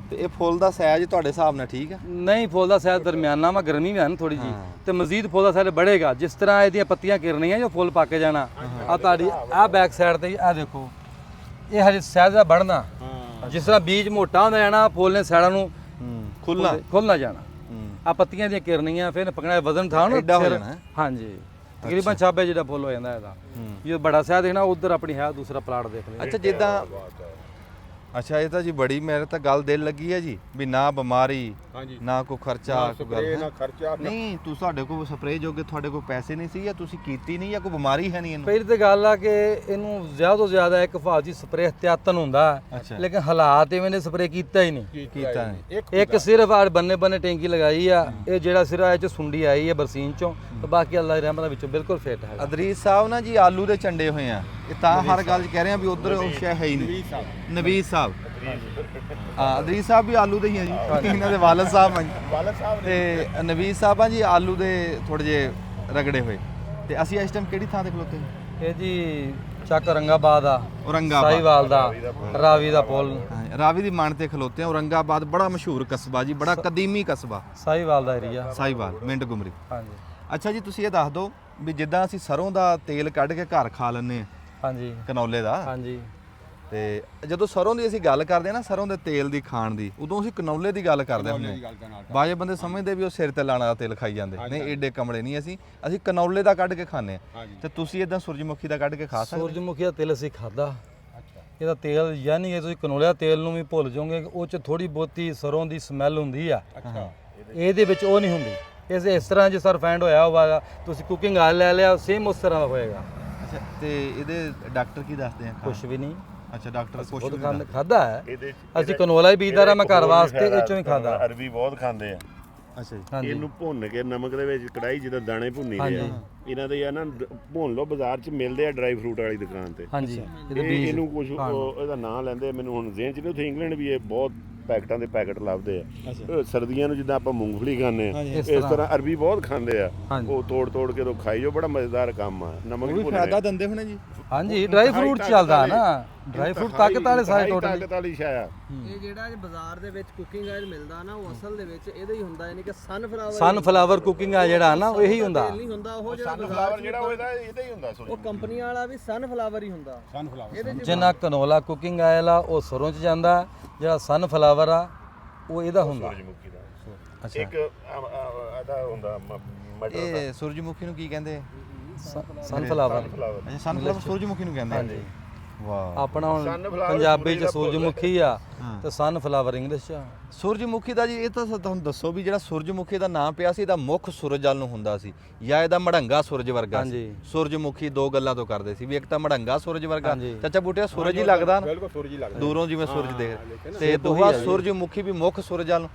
ਤੇ ਇਹ ਫੁੱਲ ਦਾ ਸਾਈਜ਼ ਤੁਹਾਡੇ ਹਿਸਾਬ ਨਾਲ ਠੀਕ ਆ? ਨਹੀਂ ਫੁੱਲ ਦਾ ਸਾਈਜ਼ ਦਰਮਿਆਨਾ ਵਾ, ਗਰਮੀ ਵੀ ਹੈ ਨਾ ਥੋੜੀ ਜੀ, ਤੇ ਮਜ਼ੀਦ ਫੁੱਲ ਦਾ ਸਾਈਜ਼ ਵਧੇਗਾ ਜਿਸ ਤਰ੍ਹਾਂ ਇਹਦੀਆਂ ਪੱਤੀਆਂ ਕਿਰਨੀਆਂ ਜੋ ਫੁੱਲ ਪੱਕ ਜਾਣਾ। ਆ ਤੁਹਾਡੀ ਆ ਬੈਕ ਸਾਈਡ ਤੇ ਆ ਦੇਖੋ ਇਹ ਹਜੇ ਸਾਈਜ਼ ਦਾ ਵਧਣਾ। ਜਿਸ ਤਰ੍ਹਾਂ ਬੀਜ ਮੋਟਾ ਹੁੰਦਾ ਜਾਣਾ ਫੁੱਲ ਨੇ ਸਾਈਡਾਂ ਨੂੰ ਖੁੱਲਣਾ ਜਾਣਾ। ਆ ਪੱਤੀਆਂ ਦੀਆਂ ਕਿਰਨੀਆਂ ਫਿਰ ਪਕਣਾ ਵਜ਼ਨ ਥਾ ਨਾ ਐਡਾ ਹੋ ਸਿਰ। ਜਾਣਾ। ਹਾਂਜੀ ਤਕਰੀਬਨ 26 ਜਿਹੜਾ ਫੁੱਲ ਹੋ ਜਾਂਦਾ ਇਹਦਾ। ਜੇ ਬੜਾ ਸਾਈਜ਼ ਦੇਖਣਾ ਉਧਰ ਆਪਣੀ ਹੈ ਦੂਸਰਾ ਪਲਾਟ ਦੇਖ ਲਿਓ। ਅੱਛਾ ਜਿੱਦਾਂ ਅੱਛਾ ਇਹ ਤਾਂ ਜੀ ਬੜੀ ਮੇਰੇ ਤਾਂ ਗੱਲ ਦਿਲ ਲੱਗੀ ਹੈ ਜੀ ਵੀ ਨਾ ਬਿਮਾਰੀ ਨਾ ਕੋਈ ਖਰਚਾ ਕੋਈ ਗੱਲ ਸਪਰੇਅ ਹੈ। ਨਾ ਖਰਚਾ। ਨਹੀਂ ਤੁਸੀਂ ਤੁਹਾਡੇ ਕੋਲ ਸਪਰੇਅ ਜੋਗੇ ਤੁਹਾਡੇ ਕੋਲ ਪੈਸੇ ਨਹੀਂ ਸੀ ਜਾਂ ਤੁਸੀਂ ਕੀਤੀ ਨਹੀਂ ਜਾਂ ਕੋਈ ਬਿਮਾਰੀ ਹੈ ਨਹੀਂ ਇਹਨੂੰ? ਪਹਿਲੀ ਤੇ ਗੱਲ ਆ ਕਿ ਇਹਨੂੰ ਜ਼ਿਆਦਾ ਤੋਂ ਜ਼ਿਆਦਾ ਇੱਕ ਹਿਫਾਜ਼ਤੀ ਸਪਰੇਅ ਇhtiyatan ਹੁੰਦਾ ਅੱਛਾ। ਲੇਕਿਨ ਹਾਲਾਤ ਇਵੇਂ ਨੇ ਸਪਰੇਅ ਕੀਤਾ ਹੀ ਨਹੀਂ। ਕੀਤਾ ਨਹੀਂ। ਇੱਕ ਸਿਰਫ ਆ ਬੰਨੇ ਬੰਨੇ ਟੈਂਕੀ ਲਗਾਈ ਆ, ਇਹ ਜਿਹੜਾ ਸਿਰਾ ਇਹ ਚ ਸੁੰਡੀ ਆਈ ਹੈ ਬਰਸੀਨ ਚੋਂ, ਤੇ ਬਾਕੀ ਅੱਲਾਹ ਦੀ ਰਹਿਮਤ ਨਾਲ ਵਿੱਚੋਂ ਬਿਲਕੁਲ ਫਿੱਟ ਹੈ। ਅਦਰੀਸ ਸਾਹਿਬ ਨਾ ਜੀ ਆਲੂ ਦੇ ਚੰਡੇ ਹੋਏ ਆ, ਇਹ ਤਾਂ ਹਰ ਗੱਲ 'ਚ ਕਹਿ ਰਹੇ ਆ ਵੀ ਉਧਰ ਉਹ ਸ਼ੈ ਹੈ ਹੀ ਨਹੀਂ। ਨਵੀਦ ਸਾਹਿਬ ਹਾਂ ਅਦਰੀਸ ਸਾਹਿਬ ਵੀ ਆਲੂ ਦੇ ਹੀ ਆ ਜੀ, ਇਹਨਾਂ ਦੇ ਵਾਲਦ ਸਾਹਿਬ ਆ ਜੀ। ਤੇ ਨਵੀਦ ਸਾਹਿਬ ਆ ਜੀ ਆਲੂ ਦੇ ਥੋੜੇ ਜੇ ਰਗੜੇ ਹੋਏ। ਤੇ ਅਸੀਂ ਇਸ ਟਾਈਮ ਕਿਹੜੀ ਥਾਂ ਤੇ ਖਲੋਤੇ ਜੀ? ਇਹ ਜੀ ਚੱਕ ਔਰੰਗਾਬਾਦ ਆ, ਔਰੰਗਾਬਾਦ ਸਾਹੀਵਾਲ ਦਾ ਰਾਵੀ ਦਾ ਪੁੱਲ, ਹਾਂ, ਰਾਵੀ ਦੀ ਮਾਣ ਤੇ ਖਲੋਤੇ ਆ। ਔਰੰਗਾਬਾਦ ਬੜਾ ਮਸ਼ਹੂਰ ਕਸਬਾ ਜੀ, ਬੜਾ ਕਦੀਮੀ ਕਸਬਾ, ਸਾਹੀਵਾਲ ਦਾ ਏਰੀਆ। ਸਾਹੀਵਾਲ ਮਿੰਟ ਗੁਮਰੀ। ਹਾਂਜੀ ਅੱਛਾ ਜੀ ਤੁਸੀਂ ਇਹ ਦੱਸ ਦਿਓ ਵੀ ਜਿੱਦਾਂ ਅਸੀਂ ਸਰੋਂ ਦਾ ਤੇਲ ਕੱਢ ਕੇ ਘਰ ਖਾ ਲੈਂਦੇ ਆ ਹਾਂਜੀ ਕਨੌਲੇ ਦਾ, ਹਾਂਜੀ ਤੇ ਜਦੋਂ ਸਰੋਂ ਦੀ ਅਸੀਂ ਗੱਲ ਕਰਦੇ ਆ ਨਾ ਸਰੋਂ ਦੇ ਤੇਲ ਦੀ ਖਾਣ ਦੀ, ਉਦੋਂ ਅਸੀਂ ਕਨੌਲੇ ਦੀ ਗੱਲ ਕਰਦੇ ਹੁੰਦੇ ਹਾਂ। ਬਾਜੇ ਬੰਦੇ ਸਮਝਦੇ ਵੀ ਉਹ ਸਿਰ ਤੇ ਲਾਣਾ ਦਾ ਤੇਲ ਖਾਈ ਜਾਂਦੇ, ਨਹੀਂ ਏਡੇ ਕਮਲੇ ਨਹੀਂ ਅਸੀਂ ਕਨੌਲੇ ਦਾ ਕੱਢ ਕੇ ਖਾਂਦੇ ਆ। ਤੇ ਤੁਸੀਂ ਇਦਾਂ ਸੂਰਜਮੁਖੀ ਦਾ ਕੱਢ ਕੇ ਖਾ ਸਕਦੇ? ਸੂਰਜਮੁਖੀ ਦਾ ਤੇਲ ਅਸੀਂ ਖਾਦਾ। ਇਹਦਾ ਤੇਲ ਯਾਨੀ ਕਿ ਤੁਸੀਂ ਕਨੋਲਿਆ ਤੇਲ ਨੂੰ ਵੀ ਭੁੱਲ ਜਾਓਗੇ, ਉਹ ਚ ਥੋੜੀ ਬਹੁਤੀ ਸਰੋਂ ਦੀ ਸਮੈਲ ਹੁੰਦੀ ਆ। ਇਹਦੇ ਵਿੱਚ ਉਹ ਨਹੀਂ ਹੁੰਦੀ। ਇਸ ਤਰ੍ਹਾਂ ਜਿਸ ਰਿਫਾਈਂਡ ਹੋਇਆ ਹੋਵਾ ਤੁਸੀਂ ਕੁਕਿੰਗ ਆਇਲ ਲੈ ਲਿਆ ਸੇਮ ਉਸ ਤਰ੍ਹਾਂ ਦਾ ਹੋਏਗਾ। ਅੱਛਾ ਤੇ ਇਹਦੇ ਡਾਕਟਰ ਕੀ ਦੱਸਦੇ ਆ? ਕੁਝ ਵੀ ਨਹੀਂ। ਅੱਛਾ ਡਾਕਟਰ ਕੁਝ ਖੁਦ ਖਾਦਾ ਹੈ ਅਸੀਂ ਕਨੋਲਾ ਹੀ ਬੀਜਦਾ ਰਹਾ ਮੈਂ ਘਰ ਵਾਸਤੇ, ਇਹ ਚੋਂ ਹੀ ਖਾਦਾ। ਅਰਬੀ ਬਹੁਤ ਖਾਂਦੇ ਆ। ਅੱਛਾ ਜੀ ਹਾਂਜੀ ਇਹਨੂੰ ਭੁੰਨ ਕੇ ਨਮਕ ਦੇ ਵਿੱਚ ਕੜਾਈ ਜਿੱਦਾਂ ਦਾਣੇ ਭੁੰਨੀ ਦੇ ਆ, ਇਹਨਾਂ ਦੇ ਆ ਨਾ ਭੁੰਨ ਲਓ, ਬਾਜ਼ਾਰ 'ਚ ਮਿਲਦੇ ਆ ਡਰਾਈ ਫਰੂਟ ਵਾਲੀ ਦੁਕਾਨ ਤੇ। ਹਾਂਜੀ ਇਹਦੇ ਇਹ ਬੀਜ ਇਹਨੂੰ ਕੁਝ ਇਹਦਾ ਨਾਂ ਲੈਂਦੇ, ਮੈਨੂੰ ਹੁਣ ਜ਼ਿਹਨ 'ਚ ਨਹੀਂ, ਉੱਥੇ ਇੰਗਲੈਂਡ ਵੀ ਇਹ ਬਹੁਤ ਪੈਕਟਾਂ ਦੇ ਪੈਕਟ ਲੱਭਦੇ ਆ। ਸਰਦੀਆਂ ਨੂੰ ਜਿੱਦਾਂ ਆਪਾਂ ਮੂੰਗਫਲੀ ਖਾਂਦੇ ਆ, ਇਸ ਤਰ੍ਹਾਂ ਅਰਬੀ ਬਹੁਤ ਖਾਂਦੇ ਆ। ਉਹ ਤੋੜ ਕੇ ਤੋਂ ਖਾਈ ਜੋ, ਬੜਾ ਮਜ਼ੇਦਾਰ ਕੰਮ ਆ। ਨਮਕ ਵੀ ਫਾਇਦਾ ਦਿੰਦੇ ਹੋਣੇ ਜੀ। ਹਾਂਜੀ ਡਰਾਈ ਫਰੂਟ ਚੱਲਦਾ ਨਾ, ਡਰਾਈ ਫਰੂਟ ਤਾਕਤ ਵਾਲੇ ਸਾਰੇ ਟੋਟਲੀ। ਤਾਕਤ ਵਾਲੀ ਸ਼ੈ ਆ। ਇਹ ਜਿਹੜਾ ਬਾਜ਼ਾਰ ਦੇ ਵਿੱਚ ਕੁਕਿੰਗ ਆਇਲ ਮਿਲਦਾ ਨਾ, ਉਹ ਅਸਲ ਦੇ ਵਿੱਚ ਇਹਦਾ ਹੀ ਹੁੰਦਾ, ਯਾਨੀ ਕਿ ਸਨਫਲਾਵਰ ਸਨਫਲਾਵਰ ਕੁਕਿੰਗ ਆ ਜਿਹੜਾ ਨਾ ਉਹ ਇਹੀ ਹੁੰਦਾ। ਨਹੀਂ ਹੁੰਦਾ ਉਹ ਜਿਹੜਾ ਸਨਫਲਾਵਰ ਜਿਹੜਾ ਉਹ ਇਹਦਾ ਹੀ ਹੁੰਦਾ। ਉਹ ਕੰਪਨੀ ਵਾਲਾ ਵੀ ਸਨਫਲਾਵਰ ਹੀ ਹੁੰਦਾ। ਜਿੰਨਾ ਕਨੋਲਾ ਕੁਕਿੰਗ ਆਇਲ ਆ ਉਹ ਸਰੋਂ ਚ ਜਾਂਦਾ, ਜਿਹੜਾ ਸਨਫਲਾਵਰ ਆ ਉਹ ਇਹਦਾ ਹੁੰਦਾ। ਅੱਛਾ ਇੱਕ ਆਦਾ ਹੁੰਦਾ ਮਟਰ ਦਾ। ਇਹ ਸੂਰਜਮੁਖੀ ਨੂੰ ਕੀ ਕਹਿੰਦੇ? ਸਨਫਲਾਵਰ। ਅੱਛਾ ਸਨਫਲਾਵਰ ਸੂਰਜਮੁਖੀ ਨੂੰ ਕਹਿੰਦੇ? ਹਾਂਜੀ ਵਾਹ। ਆਪਣਾ ਹੁਣ ਪੰਜਾਬੀ ਚ ਸੂਰਜਮੁਖੀ ਆ ਤੇ ਸਨਫਲਾਵਰ ਇੰਗਲਿਸ਼ ਚ। ਸੂਰਜਮੁਖੀ ਦਾ ਜੀ ਇਹ ਤਾਂ ਤੁਹਾਨੂੰ ਦੱਸੋ ਵੀ ਜਿਹੜਾ ਸੂਰਜਮੁਖੀ ਦਾ ਨਾਮ ਪਿਆ ਸੀ ਇਹਦਾ ਮੁੱਖ ਸੂਰਜ ਵੱਲ ਨੂੰ ਹੁੰਦਾ ਸੀ ਜਾਂ ਇਹਦਾ ਮੜੰਗਾ ਸੂਰਜ ਵਰਗਾ ਸੀ? ਸੂਰਜਮੁਖੀ ਦੋ ਗੱਲਾਂ ਤੋਂ ਕਰਦੇ ਸੀ ਵੀ ਇੱਕ ਤਾਂ ਮੜੰਗਾ ਸੂਰਜ ਵਰਗਾ, ਚਾਚਾ ਬੂਟਿਆ ਸੂਰਜ ਹੀ ਲੱਗਦਾ ਨਾ, ਬਿਲਕੁਲ ਸੂਰਜ ਹੀ ਲੱਗਦਾ ਦੂਰੋਂ ਜਿਵੇਂ ਸੂਰਜ ਦੇਖ, ਤੇ ਦੂਆ ਸੂਰਜਮੁਖੀ ਵੀ ਮੁੱਖ ਸੂਰਜ ਵੱਲ ਨੂੰ।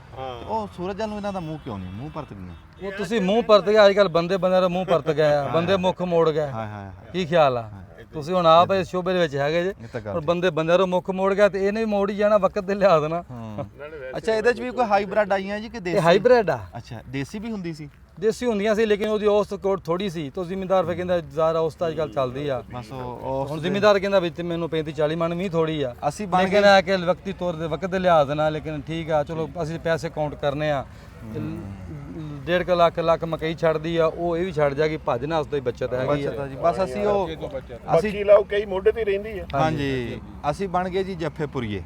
ਉਹ ਸੂਰਜ ਵੱਲ ਨੂੰ ਇਹਨਾਂ ਦਾ ਮੂੰਹ ਕਿਉਂ ਨਹੀਂ? ਮੂੰਹ ਪਰਤ ਗਈਆਂ। ਉਹ ਤੁਸੀਂ ਮੂੰਹ ਪਰਤ ਗਏ, ਅੱਜ ਕੱਲ ਬੰਦੇ ਦਾ ਮੂੰਹ ਪਰਤ ਗਿਆ, ਬੰਦੇ ਮੁੱਖ ਮੋੜ ਗਏ। ਹਾਂ ਹਾਂ ਕੀ ਖਿਆਲ ਆ? ਤੁਸੀਂ ਹੁਣ ਆਪ ਇਸ ਸ਼ੋਬੇ ਦੇ ਵਿੱਚ ਹੈਗੇ ਜੇ, ਪਰ ਬੰਦੇ ਦਾ ਮੁੱਖ ਮੋੜ ਗਿਆ ਤੇ ਇਹਨੇ ਵੀ ਮੋੜ ਹੀ ਜਾਣਾ ਵਕਤ ਦੇ ਲਿਹਾਜ਼ ਨਾਲ। ਅੱਛਾ ਇਹਦੇ ਚ ਵੀ ਕੋਈ ਹਾਈਬ੍ਰਿਡ ਆਈਆਂ ਜੀ ਕਿ ਇਹ ਦੇਸੀ? ਹਾਈਬ੍ਰਿਡ ਆ। ਅੱਛਾ ਦੇਸੀ ਵੀ ਹੁੰਦੀ ਸੀ? ਦੇਸੀ ਹੁੰਦੀਆਂ ਸੀ ਲੇਕਿਨ ਉਹਦੀ ਔਸਤ ਕੋਟ ਥੋੜੀ ਸੀ, ਤਾਂ ਜ਼ਿਮੀਂਦਾਰ ਫੇ ਕਹਿੰਦਾ ਜ਼ਿਆਦਾ ਔਸਤ ਅੱਜ ਕੱਲ ਚੱਲਦੀ ਆ। ਬਸ ਉਹ ਹੁਣ ਜ਼ਿਮੀਂਦਾਰ ਕਹਿੰਦਾ ਵਿੱਚ ਮੈਨੂੰ 35-40 ਮਣ ਵੀ ਥੋੜੀ ਆ। ਅਸੀਂ ਬਣ ਲੇਕਿਨ ਆ ਕਿ ਵਕਤੀ ਤੌਰ ਤੇ ਵਕਤ ਦੇ ਲਿਹਾਜ਼ ਨਾਲ, ਲੇਕਿਨ ਠੀਕ ਆ ਚਲੋ ਅਸੀਂ ਪੈਸੇ ਕਾਊਂਟ ਕਰਨੇ ਆ। 1.5 ਲੱਖ ਮਕਈ ਛੱਡਦੀ ਆ, ਉਹ ਇਹ ਵੀ ਛੱਡ ਜਾਗੀ, ਭੱਜ ਨਾ ਉਸ ਤੋਂ ਹੀ ਬੱਚਤ ਹੈਗੀ ਆ ਜੀ। ਬਸ ਅਸੀਂ ਉਹ ਅਸੀਂ ਲਾਓ ਕਈ ਮੋਢੇ ਤੇ ਰਹਿੰਦੀ ਆ। ਹਾਂਜੀ ਅਸੀਂ ਬਣ ਗਏ ਜੀ ਜੱਫੇਪੁਰੀਏ।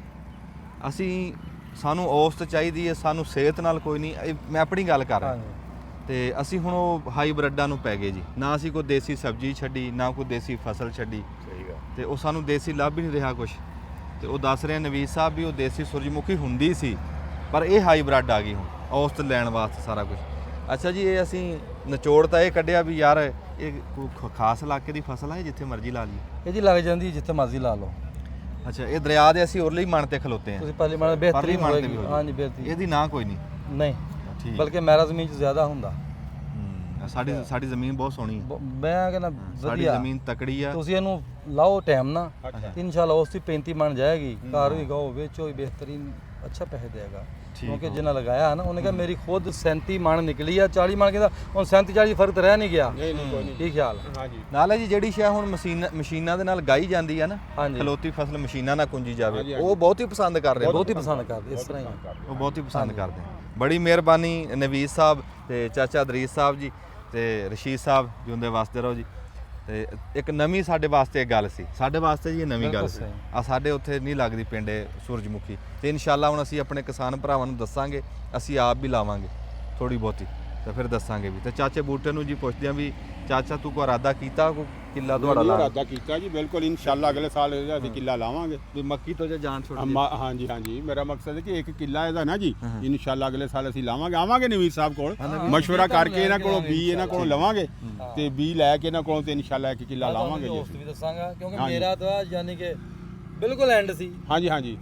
ਅਸੀਂ ਸਾਨੂੰ ਔਸਤ ਚਾਹੀਦੀ ਹੈ, ਸਾਨੂੰ ਸਿਹਤ ਨਾਲ ਕੋਈ ਨਹੀਂ। ਮੈਂ ਆਪਣੀ ਗੱਲ ਕਰ ਰਿਹਾ ਤੇ ਅਸੀਂ ਹੁਣ ਉਹ ਹਾਈਬ੍ਰਿਡਾਂ ਨੂੰ ਪੈ ਗਏ ਜੀ। ਨਾ ਅਸੀਂ ਕੋਈ ਦੇਸੀ ਸਬਜ਼ੀ ਛੱਡੀ, ਨਾ ਕੋਈ ਦੇਸੀ ਫਸਲ ਛੱਡੀ, ਤੇ ਉਹ ਸਾਨੂੰ ਦੇਸੀ ਲੱਭ ਹੀ ਨਹੀਂ ਰਿਹਾ ਕੁਝ। ਤੇ ਉਹ ਦੱਸ ਰਹੇ ਨਵੀਦ ਸਾਹਿਬ ਵੀ ਉਹ ਦੇਸੀ ਸੂਰਜਮੁਖੀ ਹੁੰਦੀ ਸੀ ਪਰ ਇਹ ਹਾਈਬ੍ਰਿਡ ਆ ਗਈ ਹੁਣ। ਔਸਤ ਲੈਣ ਵਾਸਤੇ ਸਾਰਾ ਕੁਝ। ਅੱਛਾ ਜੀ, ਇਹ ਅਸੀਂ ਨਿਚੋੜ ਤਾਂ ਇਹ ਕੱਢਿਆ ਵੀ ਯਾਰ ਇਹ ਕੋਈ ਖਾਸ ਇਲਾਕੇ ਦੀ ਫਸਲ ਹੈ ਜਿੱਥੇ ਮਰਜ਼ੀ ਲਾ ਲਈਏ? ਇਹ ਜੀ ਲੱਗ ਜਾਂਦੀ ਜਿੱਥੇ ਮਰਜ਼ੀ ਲਾ ਲਓ। ਅੱਛਾ, ਇਹ ਦਰਿਆ ਦੇ ਅਸੀਂ ਉਰਲੀ ਮਣ ਤੇ ਖਲੋਤੇ ਹਾਂ। ਤੁਸੀਂ ਪਹਿਲੀ ਮਾਰ ਬਿਹਤਰੀਨ ਮਣ ਤੇ ਹੋਏਗੀ। ਵੀ ਹੋ ਹਾਂਜੀ ਬਿਹਤਰੀਨ। ਇਹਦੀ ਨਾ ਕੋਈ ਨਹੀਂ। ਨਹੀਂ, ਠੀਕ। ਬਲਕਿ ਮੇਰਾ ਜ਼ਮੀਨ 'ਚ ਜ਼ਿਆਦਾ ਹੁੰਦਾ। ਸਾਡੀ ਜ਼ਮੀਨ ਬਹੁਤ ਸੋਹਣੀ ਹੈ। ਮੈਂ ਕਹਿੰਦਾ ਸਾਡੀ ਵਧੀਆ। ਜ਼ਮੀਨ ਤਕੜੀ ਆ। ਤੁਸੀਂ ਇਹਨੂੰ ਲਾਓ ਟਾਈਮ ਨਾ, ਇਨਸ਼ਾਅੱਲਾ ਉਸ ਦੀ 35 ਮਣ ਜਾਏਗੀ। ਘਰ ਵੀ ਗਾਓ ਵੇਚੋ ਹੀ ਬਿਹਤਰੀਨ ਅੱਛਾ ਪੈਸੇ ਦੇਗਾ। ਕਿਉਂਕਿ ਜਿੰਨਾ ਲਗਾਇਆ ਨਾ ਉਹਨੇ ਕਿਹਾ ਮੇਰੀ ਖੁਦ 37 ਮਣ ਨਿਕਲੀ ਆ। 40 ਮਣ ਕਹਿੰਦਾ ਹੁਣ 37 40 ਫਰਕ ਤਾਂ ਰਹਿ ਨਹੀਂ ਗਿਆ। ਕੀ ਖਿਆਲ? ਨਾਲੇ ਜੀ ਜਿਹੜੀ ਸ਼ੈ ਹੁਣ ਮਸ਼ੀਨਾਂ ਦੇ ਨਾਲ ਗਾਈ ਜਾਂਦੀ ਆ ਨਾ, ਹਾਂਜੀ। ਖਲੋਤੀ ਫਸਲ ਮਸ਼ੀਨਾਂ ਨਾਲ ਕੁੰਜੀ ਜਾਵੇ, ਉਹ ਬਹੁਤ ਹੀ ਪਸੰਦ ਕਰ ਰਹੇ। ਬਹੁਤ ਹੀ ਪਸੰਦ ਕਰਦੇ ਇਸ ਤਰ੍ਹਾਂ ਹੀ। ਉਹ ਬਹੁਤ ਹੀ ਪਸੰਦ ਕਰਦੇ। ਬੜੀ ਮਿਹਰਬਾਨੀ ਨਵੀਦ ਸਾਹਿਬ ਤੇ ਚਾਚਾ ਦਰੀਸ ਸਾਹਿਬ ਜੀ ਤੇ ਰਸ਼ੀਦ ਸਾਹਿਬ, ਜਿਉਂਦੇ ਵਾਸਤੇ ਰਹੋ ਜੀ। ਤੇ ਇੱਕ ਨਵੀਂ ਸਾਡੇ ਵਾਸਤੇ ਇੱਕ ਗੱਲ ਸੀ, ਸਾਡੇ ਵਾਸਤੇ ਜੀ ਇਹ ਨਵੀਂ ਗੱਲ ਸੀ। ਆ ਸਾਡੇ ਉੱਥੇ ਨਹੀਂ ਲੱਗਦੀ ਪਿੰਡ ਸੂਰਜਮੁਖੀ, ਤੇ ਇਨਸ਼ਾਅੱਲਾ ਹੁਣ ਅਸੀਂ ਆਪਣੇ ਕਿਸਾਨ ਭਰਾਵਾਂ ਨੂੰ ਦੱਸਾਂਗੇ, ਅਸੀਂ ਆਪ ਵੀ ਲਾਵਾਂਗੇ ਥੋੜੀ ਬਹੁਤੀ, ਤੇ ਫਿਰ ਦੱਸਾਂਗੇ ਵੀ। ਤੇ ਚਾਚੇ ਬੂਟੇ ਨੂੰ ਜੀ ਪੁੱਛਦੇ ਆ ਵੀ ਚਾਚਾ ਤੂੰ ਕੋ ਇਰਾਦਾ ਕੀਤਾ ਕੋ ਕਿੱਲਾ ਤੁਹਾਡਾ ਲਾ? ਇਰਾਦਾ ਕੀਤਾ ਜੀ ਬਿਲਕੁਲ, ਇਨਸ਼ਾਅੱਲਾ ਅਗਲੇ ਸਾਲ ਅਸੀਂ ਕਿੱਲਾ ਲਾਵਾਂਗੇ ਵੀ ਮੱਕੀ ਤੋਂ ਜੇ ਜਾਨ ਛੁੱਟ ਹਾਂਜੀ ਹਾਂਜੀ, ਮੇਰਾ ਮਕਸਦ ਹੈ ਕਿ 1 ਕਿੱਲਾ ਇਹਦਾ ਨਾ ਜੀ ਇਨਸ਼ਾਅੱਲਾ ਅਗਲੇ ਸਾਲ ਅਸੀਂ ਲਾਵਾਂਗੇ। ਆਵਾਂਗੇ ਨਵੀਰ ਸਾਹਿਬ ਕੋਲ ਮਸ਼ਵਰਾ ਕਰਕੇ, ਇਹਨਾਂ ਕੋਲੋਂ ਬੀ ਇਹਨਾਂ ਕੋਲੋਂ ਲਵਾਂਗੇ ਤੇ ਬੀ ਲੈ ਕੇ ਇਹਨਾਂ ਕੋਲੋਂ ਤੇ ਇਨਸ਼ਾਅੱਲਾ 1 ਕਿੱਲਾ ਲਾਵਾਂਗੇ ਜੀ। ਦੋਸਤ ਵੀ ਦੱਸਾਂਗਾ ਕਿਉਂਕਿ ਮੇਰਾ ਤਾਂ ਯਾਨੀ ਕਿ ਬਿਲਕੁਲ ਐਂਡ ਸੀ। ਹਾਂਜੀ ਹਾਂਜੀ,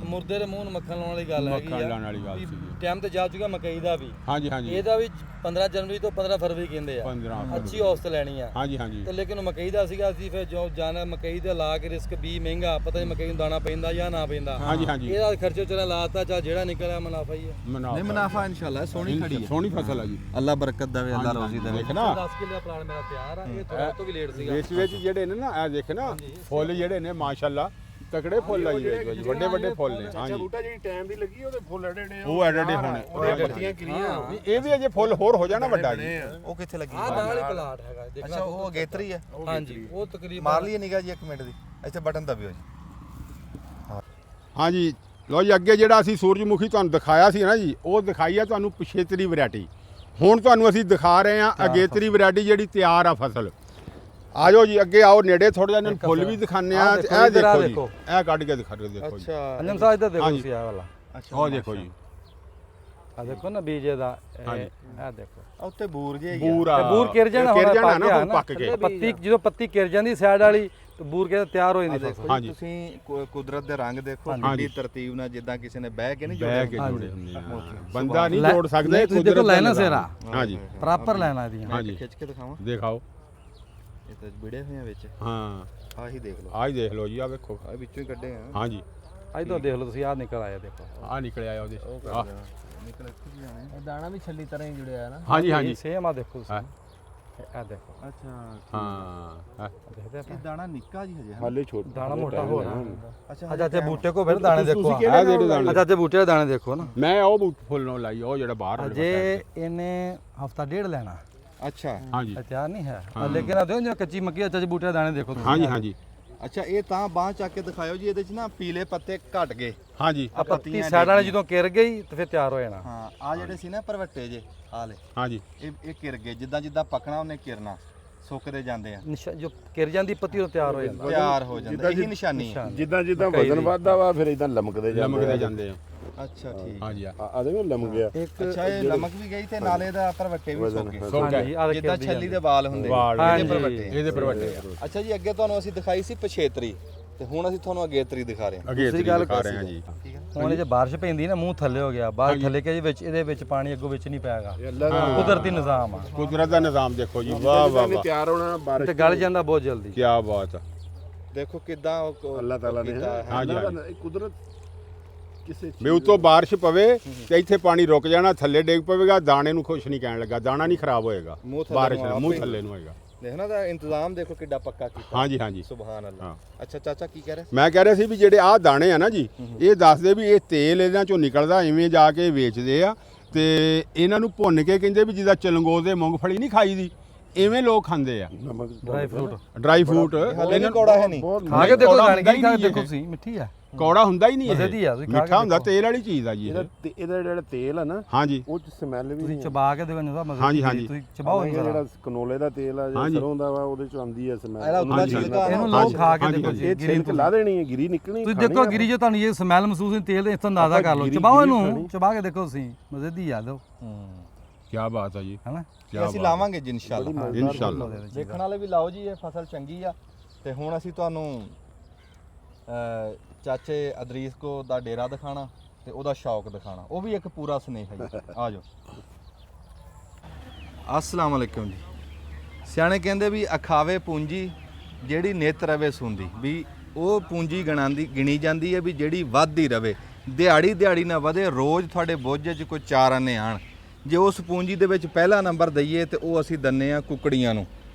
ਮੁਰਦੇ ਦੇ ਮੂੰਹ ਨੂੰ ਮੱਖਣ ਲਾਉਣ ਵਾਲੀ ਗੱਲ ਹੈਗੀ ਮੱਖਣ ਲਾਉਣ ਵਾਲੀ ਗੱਲ ਸੀ। ਟਾਈਮ ਤੇ ਜਾ ਚੁੱਕਾ ਮਕਈ ਦਾ ਵੀ। ਹਾਂਜੀ ਹਾਂਜੀ, ਇਹਦਾ ਵੀ 15 ਜਨਵਰੀ ਤੋਂ 15 ਫਰਵਰੀ ਕਹਿੰਦੇ ਆ 15 ਅੱਛੀ ਔਸਤ ਲੈਣੀ ਆ। ਹਾਂਜੀ ਹਾਂਜੀ, ਤੇ ਲੇਕਿਨ ਮਕਈ ਦਾ ਸੀਗਾ, ਅਸੀਂ ਫਿਰ ਜੋ ਜਾਣਾ ਮਕਈ ਤੇ ਲਾ ਕੇ ਰਿਸਕ ਵੀ ਮਹਿੰਗਾ, ਪਤਾ ਨਹੀਂ ਮਕਈ ਨੂੰ ਦਾਣਾ ਪੈਂਦਾ ਜਾਂ ਨਾ ਪੈਂਦਾ। ਹਾਂਜੀ ਹਾਂਜੀ, ਇਹਦਾ ਖਰਚੋ ਚਲਾ ਲਾਤਾ, ਚਾ ਜਿਹੜਾ ਨਿਕਲਿਆ ਮੁਨਾਫਾ ਹੀ ਆ। ਨਹੀਂ ਮੁਨਾਫਾ ਇਨਸ਼ਾਅੱਲਾ ਸੋਹਣੀ ਖੜੀ ਹੈ, ਸੋਹਣੀ ਫਸਲ ਹੈ ਜੀ। ਅੱਲਾ ਬਰਕਤ ਦੇਵੇ, ਅੱਲਾ ਰੋਜ਼ੀ ਦੇਵੇ। ਦੇਖ ਨਾ 10 ਕਿੱਲੇ ਦਾ ਪਲਾਨ ਮੇਰਾ ਤਿਆਰ ਆ। ਇਹ ਥੋੜਾ ਤੋਂ ਵੀ ਲੇਟ ਸੀਗਾ। ਵਿੱਚ ਜਿਹੜੇ ਨੇ ਨਾ ਇਹ ਦੇਖ ਨਾ ਫੁੱਲ ਜਿਹੜੇ ਨੇ ਮਾਸ਼ਾਅੱਲਾ ਤਕੜੇ ਫੁੱਲ ਆ ਜੀ, ਵੱਡੇ ਵੱਡੇ ਫੁੱਲ ਨੇ। ਹਾਂਜੀ, ਬੂਟਾ ਜਿਹੜੀ ਟਾਈਮ ਦੀ ਲੱਗੀ ਉਹਦੇ ਫੁੱਲ ਐਡੇ ਨੇ, ਉਹ ਐਡੇ ਹੋਣੇ। ਉਹਦੀਆਂ ਪੱਤੀਆਂ ਕਿਰੀਆਂ। ਇਹ ਵੀ ਅਜੇ ਫੁੱਲ ਹੋਰ ਹੋ ਜਾਣਾ ਵੱਡਾ ਜੀ। ਉਹ ਕਿੱਥੇ ਲੱਗੀ? ਆਹ ਨਾਲ ਹੀ ਪਲਾਟ ਹੈਗਾ ਦੇਖਣਾ। ਅੱਛਾ, ਉਹ ਅਗੇਤਰੀ ਹੈ। ਹਾਂਜੀ, ਉਹ ਤਕਰੀਬਨ ਮਾਰ ਲਈਏ ਨਿਗਾਹ ਜੀ 1 ਮਿੰਟ ਦੀ, ਇੱਥੇ ਬਟਨ ਦਬਿਓ ਜੀ। ਹਾਂਜੀ ਲੋ ਜੀ, ਅੱਗੇ ਜਿਹੜਾ ਅਸੀਂ ਸੂਰਜਮੁਖੀ ਤੁਹਾਨੂੰ ਦਿਖਾਇਆ ਸੀ ਨਾ ਜੀ, ਉਹ ਦਿਖਾਈ ਆ ਤੁਹਾਨੂੰ ਪਿਛੇਤਰੀ ਵੈਰਾਈਟੀ। ਹੁਣ ਤੁਹਾਨੂੰ ਅਸੀਂ ਦਿਖਾ ਰਹੇ ਹਾਂ ਅਗੇਤਰੀ ਵੈਰਾਈਟੀ ਜਿਹੜੀ ਤਿਆਰ ਆ ਫਸਲ। ਆਜੋ ਜੀ ਅੱਗੇ ਆਓ, ਨੇੜੇ ਥੋੜਾ ਜਿਹਾ ਇਹਨਾਂ ਫੁੱਲ ਵੀ ਦਿਖਾਣੇ ਆ। ਇਹ ਦੇਖੋ ਜੀ, ਇਹ ਕੱਢ ਕੇ ਦਿਖਾ ਰਹੇ ਦੇਖੋ ਜੀ। ਅੱਛਾ, ਅੰਜਮ ਸਾਹਿਬ ਇੱਧਰ ਦੇਖੋ ਤੁਸੀਂ ਆਹ ਵਾਲਾ। ਉਹ ਦੇਖੋ ਜੀ, ਆ ਦੇਖੋ ਨਾ ਬੀਜ ਦਾ ਇਹ ਦੇਖੋ ਉੱਤੇ ਬੂਰ ਜੇ ਬੂਰ ਆ, ਬੂਰ ਕਿਰ ਜਾਣਾ ਨਾ ਪੱਕ ਕੇ। ਪੱਤੀ ਜਦੋਂ ਪੱਤੀ ਕਿਰ ਜਾਂਦੀ ਸਾਈਡ ਵਾਲੀ ਤੇ ਬੂਰ ਕੇ ਤਿਆਰ ਹੋ ਜਾਂਦੀ ਫਸਲ। ਹਾਂਜੀ, ਤੁਸੀਂ ਕੁਦਰਤ ਦੇ ਰੰਗ ਦੇਖੋ, ਕਿੰਨੀ ਤਰਤੀਬ ਨਾਲ, ਜਿੱਦਾਂ ਕਿਸੇ ਨੇ ਬਹਿ ਕੇ ਨਹੀਂ ਬਹਿ ਕੇ ਜੋੜੇ ਹੁੰਦੇ ਆ। ਬੰਦਾ ਨਹੀਂ ਜੋੜ ਸਕਦੇ, ਤੁਸੀਂ ਦੇਖੋ ਲੈਣਾ ਸੇਰਾ ਹਾਂਜੀ ਪ੍ਰੋਪਰ ਲੈਣਾ ਇਹਦੀਆਂ। ਹਾਂਜੀ, ਖਿੱਚ ਕੇ ਦਿਖਾਵਾਂ, ਦਿਖਾਓ। ਇਹ ਤਾਂ ਵਿੜੇ ਹੋਏ ਆ ਵਿੱਚ। ਹਾਂ, ਆਹੀ ਦੇਖ ਲਓ, ਆਹ ਹੀ ਦੇਖ ਲਓ ਜੀ, ਆ ਵੇਖੋ। ਆ ਵਿੱਚੋਂ ਹੀ ਕੱਢੇ ਆ। ਹਾਂਜੀ, ਇਧਰ ਦੇਖ ਲਓ ਤੁਸੀਂ, ਆਹ ਨਿਕਲ ਆਇਆ ਦੇਖੋ। ਆ ਨਿਕਲ ਆਇਆ ਉਹਦੇ। ਨਿਕਲ ਇੱਥੇ ਵੀ ਜਾਣੇ। ਦਾਣਾ ਵੀ ਛੱਲੀ ਤਰ੍ਹਾਂ ਹੀ ਜੁੜਿਆ ਹੈ ਨਾ। ਹਾਂਜੀ ਹਾਂਜੀ, ਸੇਮ ਆ ਦੇਖੋ ਤੁਸੀਂ, ਇਹ ਦੇਖੋ। ਅੱਛਾ, ਹਾਂ, ਦੇਖਦੇ ਇਹ ਦਾਣਾ ਨਿੱਕਾ ਜੀ ਹਜੇ। ਹਾਲੇ ਛੋਟਾ ਦਾਣਾ ਮੋਟਾ ਹੋ ਰਿਹਾ। ਅੱਛਾ, ਅੱਛਾ ਤੇ ਬੂਟੇ ਕੋ ਫਿਰ ਦਾਣੇ ਦੇਖੋ। ਇਹ ਜਿਹੜੇ ਦਾਣੇ, ਅੱਛਾ ਤੇ ਬੂਟੇ ਦੇ ਦਾਣੇ ਦੇਖੋ ਨਾ। ਮੈਂ ਉਹ ਫੁੱਲ ਨੂੰ ਲਾਈ, ਉਹ ਜਿਹੜਾ ਬਾਹਰ ਅਜੇ ਇਹਨੇ ਹਫਤਾ ਡੇਢ ਲੈਣਾ। ਅੱਛਾ ਹਾਂਜੀ ਤਿਆਰ ਨਹੀਂ ਹੈ ਲੇਕਿਨ ਆ ਦੇਖੋ ਜਿਵੇਂ ਕੱਚੀ ਮੱਕੀ ਅੱਛਾ ਜੀ ਬੂਟੇ ਦੇ ਦਾਣੇ ਦੇਖੋ ਤੁਸੀਂ। ਹਾਂਜੀ ਹਾਂਜੀ ਅੱਛਾ, ਇਹ ਤਾਂ ਬਾਂਹ ਚੱਕ ਕੇ ਦਿਖਾਇਓ ਜੀ, ਇਹਦੇ 'ਚ ਨਾ ਪੀਲੇ ਪੱਤੇ ਘਟ ਗਏ। ਹਾਂਜੀ ਆ ਪੱਤੀ ਸਾਈਡ ਵਾਲੇ ਜਦੋਂ ਕਿਰ ਗਈ ਤੇ ਫਿਰ ਤਿਆਰ ਹੋ ਜਾਣਾ। ਹਾਂ, ਆ ਜਿਹੜੇ ਸੀ ਨਾ ਭਰਵੱਟੇ ਜੇ ਆਲੇ, ਹਾਂਜੀ, ਇਹ ਕਿਰ ਗਏ। ਜਿੱਦਾਂ ਜਿੱਦਾਂ ਪੱਕਣਾ ਉਹਨੇ ਕਿਰਨਾ, ਸੁੱਕਦੇ ਜਾਂਦੇ ਆ, ਜੋ ਕਿਰ ਜਾਂਦੀ ਪੱਤੀ ਉਹ ਤਿਆਰ ਹੋ ਜਾਂਦਾ। ਤਿਆਰ ਹੋ ਜਾਂਦਾ। ਇਹੀ ਨਿਸ਼ਾਨੀ ਹੈ। ਜਿੱਦਾਂ ਜਿੱਦਾਂ ਵਜ਼ਨ ਵੱਧਦਾ ਵਾ ਫਿਰ ਇਦਾਂ ਲਮਕਦੇ ਜਾਂਦੇ ਆ। ਅੱਛਾ, ਠੀਕ। ਹਾਂਜੀ ਆ ਦੇਖੋ ਲਮਕ ਗਿਆ। ਅੱਛਾ, ਇਹ ਲਮਕ ਵੀ ਗਈ ਤੇ ਨਾਲੇ ਦਾ ਭਰਵੱਟੇ ਵੀ ਸੁੱਕ ਗਏ, ਹਾਂਜੀ ਜਿੱਦਾਂ ਛੱਲੀ ਦੇ ਵਾਲ ਹੁੰਦੇ ਵਾਲ, ਇਹਦੇ ਭਰਵੱਟੇ। ਇਹਦੇ ਪਰਵੱਟੇ। ਅੱਛਾ ਜੀ, ਅੱਗੇ ਤੁਹਾਨੂੰ ਅਸੀਂ ਦਿਖਾਈ ਸੀ ਪਛੇਤਰੀ, ਤੇ ਹੁਣ ਅਸੀਂ ਤੁਹਾਨੂੰ ਅਗੇਤਰੀ ਦਿਖਾ ਰਹੇ ਹਾਂ। ਅੱਗੇ ਦੂਸਰੀ ਗੱਲ ਦਿਖਾ ਰਹੇ ਹਾਂ ਜੀ। ਹੁਣ ਇਹ ਜੇ ਬਾਰਿਸ਼ ਪੈਂਦੀ ਨਾ ਮੂੰਹ ਥੱਲੇ ਹੋ ਗਿਆ, ਬਾਹਰ ਥੱਲੇ ਕੇ ਵਿੱਚ ਇਹਦੇ ਵਿੱਚ ਪਾਣੀ ਅੱਗੋਂ ਵਿੱਚ ਨਹੀਂ ਪਾਏਗਾ। ਕੁਦਰਤੀ ਨਿਜ਼ਾਮ ਆ, ਕੁਦਰਤ ਦਾ ਨਿਜ਼ਾਮ ਦੇਖੋ ਜੀ। ਵਾਹ ਵਾਹ ਵਾਹ, ਤਿਆਰ ਹੋਣਾ ਬਾਰਿਸ਼ ਤੇ ਗਲ ਜਾਂਦਾ ਬਹੁਤ ਜਲਦੀ। ਕੀ ਬਾਤ ਆ। ਦੇਖੋ ਕਿਦਾਂ ਅੱਲਾਹ ਤਾਲਾ ਨੇ ਹਾਂਜੀ ਕੁਦਰਤ ਕਿਸੇ ਵੀ ਉਤੋਂ ਬਾਰਿਸ਼ ਪਵੇ ਤੇ ਇੱਥੇ ਪਾਣੀ ਰੁਕ ਜਾਣਾ, ਥੱਲੇ ਡੇਗ ਪਵੇਗਾ, ਦਾਣੇ ਨੂੰ ਖੁਸ਼ ਨਹੀਂ ਕਹਿਣ ਲੱਗਾ, ਦਾਣਾ ਨਹੀਂ ਖਰਾਬ ਹੋਏਗਾ, ਬਾਰਿਸ਼ ਨਾਲ ਮੂੰਹ ਥੱਲੇ ਨੂੰ ਹੋਏਗਾ। ਦੇਖਣਾ ਦਾ ਇੰਤਜ਼ਾਮ ਦੇਖੋ ਕਿੱਡਾ ਪੱਕਾ ਕੀਤਾ। ਹਾਂਜੀ ਹਾਂਜੀ, ਸੁਭਾਨ ਅੱਲਾਹ। ਹਾਂ। ਅੱਛਾ ਚਾਚਾ, ਕੀ ਕਹਿ ਰਹੇ? ਮੈਂ ਕਹਿ ਰਿਹਾ ਸੀ ਵੀ ਜਿਹੜੇ ਆਹ ਦਾਣੇ ਆ ਨਾ ਜੀ, ਇਹ ਦੱਸਦੇ ਵੀ ਇਹ ਤੇਲ ਇਹਨਾਂ ਚੋਂ ਨਿਕਲਦਾ, ਇਵੇਂ ਜਾ ਕੇ ਵੇਚਦੇ ਆ ਤੇ ਇਹਨਾਂ ਨੂੰ ਭੁੰਨ ਕੇ ਕਹਿੰਦੇ ਵੀ ਜਿੱਦਾਂ ਚਲੰਗੋਰ ਦੇ ਮੂੰਗਫਲੀ ਨਹੀਂ ਖਾਈਦੀ, ਐਵੇਂ ਲੋਕ ਖਾਂਦੇ ਆ। ਡਰਾਈ ਫਰੂਟ ਡਰਾਈ ਫਰੂਟ ਹਲੇ ਨਹੀਂ ਕੋੜਾ ਹੈ ਨਹੀਂ, ਖਾ ਕੇ ਦੇਖੋ ਜਾਣ ਕੀ ਖਾ ਦੇਖੋ ਤੁਸੀਂ, ਮਿੱਠੀ ਆ। ਕੌੜਾ ਹੁੰਦਾ ਹੀ ਨਹੀਂ ਮਜ਼ੇਦੀ ਆ, ਤੁਸੀਂ ਖਾ ਕੇ ਮਿੱਠਾ ਹੁੰਦਾ ਦੇਖੋ। ਤੇਲ ਵਾਲੀ ਚੀਜ਼ ਆ ਜੀ ਇਹ। ਇਹਦਾ ਜਿਹੜਾ ਤੇਲ ਆ ਨਾ ਹਾਂਜੀ ਉਹ ਚ ਸਮੈਲ ਵੀ ਤੁਸੀਂ ਨਹੀਂ ਚਬਾ ਕੇ ਦੇਖੋ ਨਾ ਮਜ਼ੇ ਹਾਂਜੀ, ਹਾਂਜੀ। ਤੁਸੀਂ ਚਬਾਓ ਆਉਂਦੀ ਇਹਨੂੰ ਜਿਹੜਾ ਕਨੋਲੇ ਦਾ ਤੇਲ ਆ ਜਾਂ ਹਾਂਜੀ। ਸਰੋਂ ਦਾ ਵਾ ਉਹਦੇ ਚ ਆਉਂਦੀ ਆ ਸਮੈਲ ਇਹਨੂੰ ਲਓ ਖਾ ਕੇ ਦੇਖੋ ਜੀ ਇਹ ਗਿਰੀ ਛਿਲਕ ਲਾ ਦੇਣੀ ਹੈ ਗਿਰੀ ਨਿਕਲਣੀ ਤੁਸੀਂ ਦੇਖੋ ਗਿਰੀ ਜੋ ਤੁਹਾਨੂੰ ਇਹ ਸਮੈਲ ਮਹਿਸੂਸ ਨਹੀਂ ਤੇਲ ਦੇ ਇਸ ਤੋਂ ਅੰਦਾਜ਼ਾ ਕਰ ਲਓ ਚਬਾਓ ਇਹਨੂੰ ਚਬਾ ਕੇ ਦੇਖੋ ਤੁਸੀਂ ਮਜ਼ੇਦੀ ਆ ਲਓ ਕੀ ਬਾਤ ਆ ਜੀ ਹੈਨਾ ਅਸੀਂ ਲਾਵਾਂਗੇ ਜੀ ਇਨਸ਼ਾਅੱਲਾ। ਇਨਸ਼ਾਅੱਲਾ ਦੇਖਣ ਵਾਲੇ ਵੀ ਲਾਓ ਜੀ ਇਹ ਫਸਲ ਚੰਗੀ ਆ। ਤੇ ਹੁਣ ਅਸੀਂ ਤੁਹਾਨੂੰ ਚਾਚੇ ਅਦਰੀਸ ਕੋ ਦਾ ਡੇਰਾ ਦਿਖਾਣਾ ਤੇ ਉਹਦਾ ਸ਼ੌਕ ਦਿਖਾਣਾ, ਉਹ ਵੀ ਇੱਕ ਪੂਰਾ ਸਨੇਹ ਹੈ ਜੀ। ਆ ਜਾਓ। ਅਸਲਾਮ ਵਾਲੇਕੁਮ ਜੀ। ਸਿਆਣੇ ਕਹਿੰਦੇ ਵੀ ਅਖਾਵੇ ਪੂੰਜੀ ਜਿਹੜੀ ਨਿਤ ਰਵੇ ਸੁੰਦੀ, ਵੀ ਉਹ ਪੂੰਜੀ ਗਿਣੀ ਜਾਂਦੀ ਹੈ ਵੀ ਜਿਹੜੀ ਵੱਧਦੀ ਰਵੇ, ਦਿਹਾੜੀ ਨਾ ਵਧੇ, ਰੋਜ਼ ਤੁਹਾਡੇ ਬੋਝੇ 'ਚ ਕੋਈ 4 ਆਨੇ ਆਣ। ਜੇ ਉਸ ਪੂੰਜੀ ਦੇ ਵਿੱਚ ਪਹਿਲਾ ਨੰਬਰ ਦਈਏ ਤੇ ਉਹ ਅਸੀਂ ਦੰਨੇ ਆ ਕੁਕੜੀਆਂ ਨੂੰ,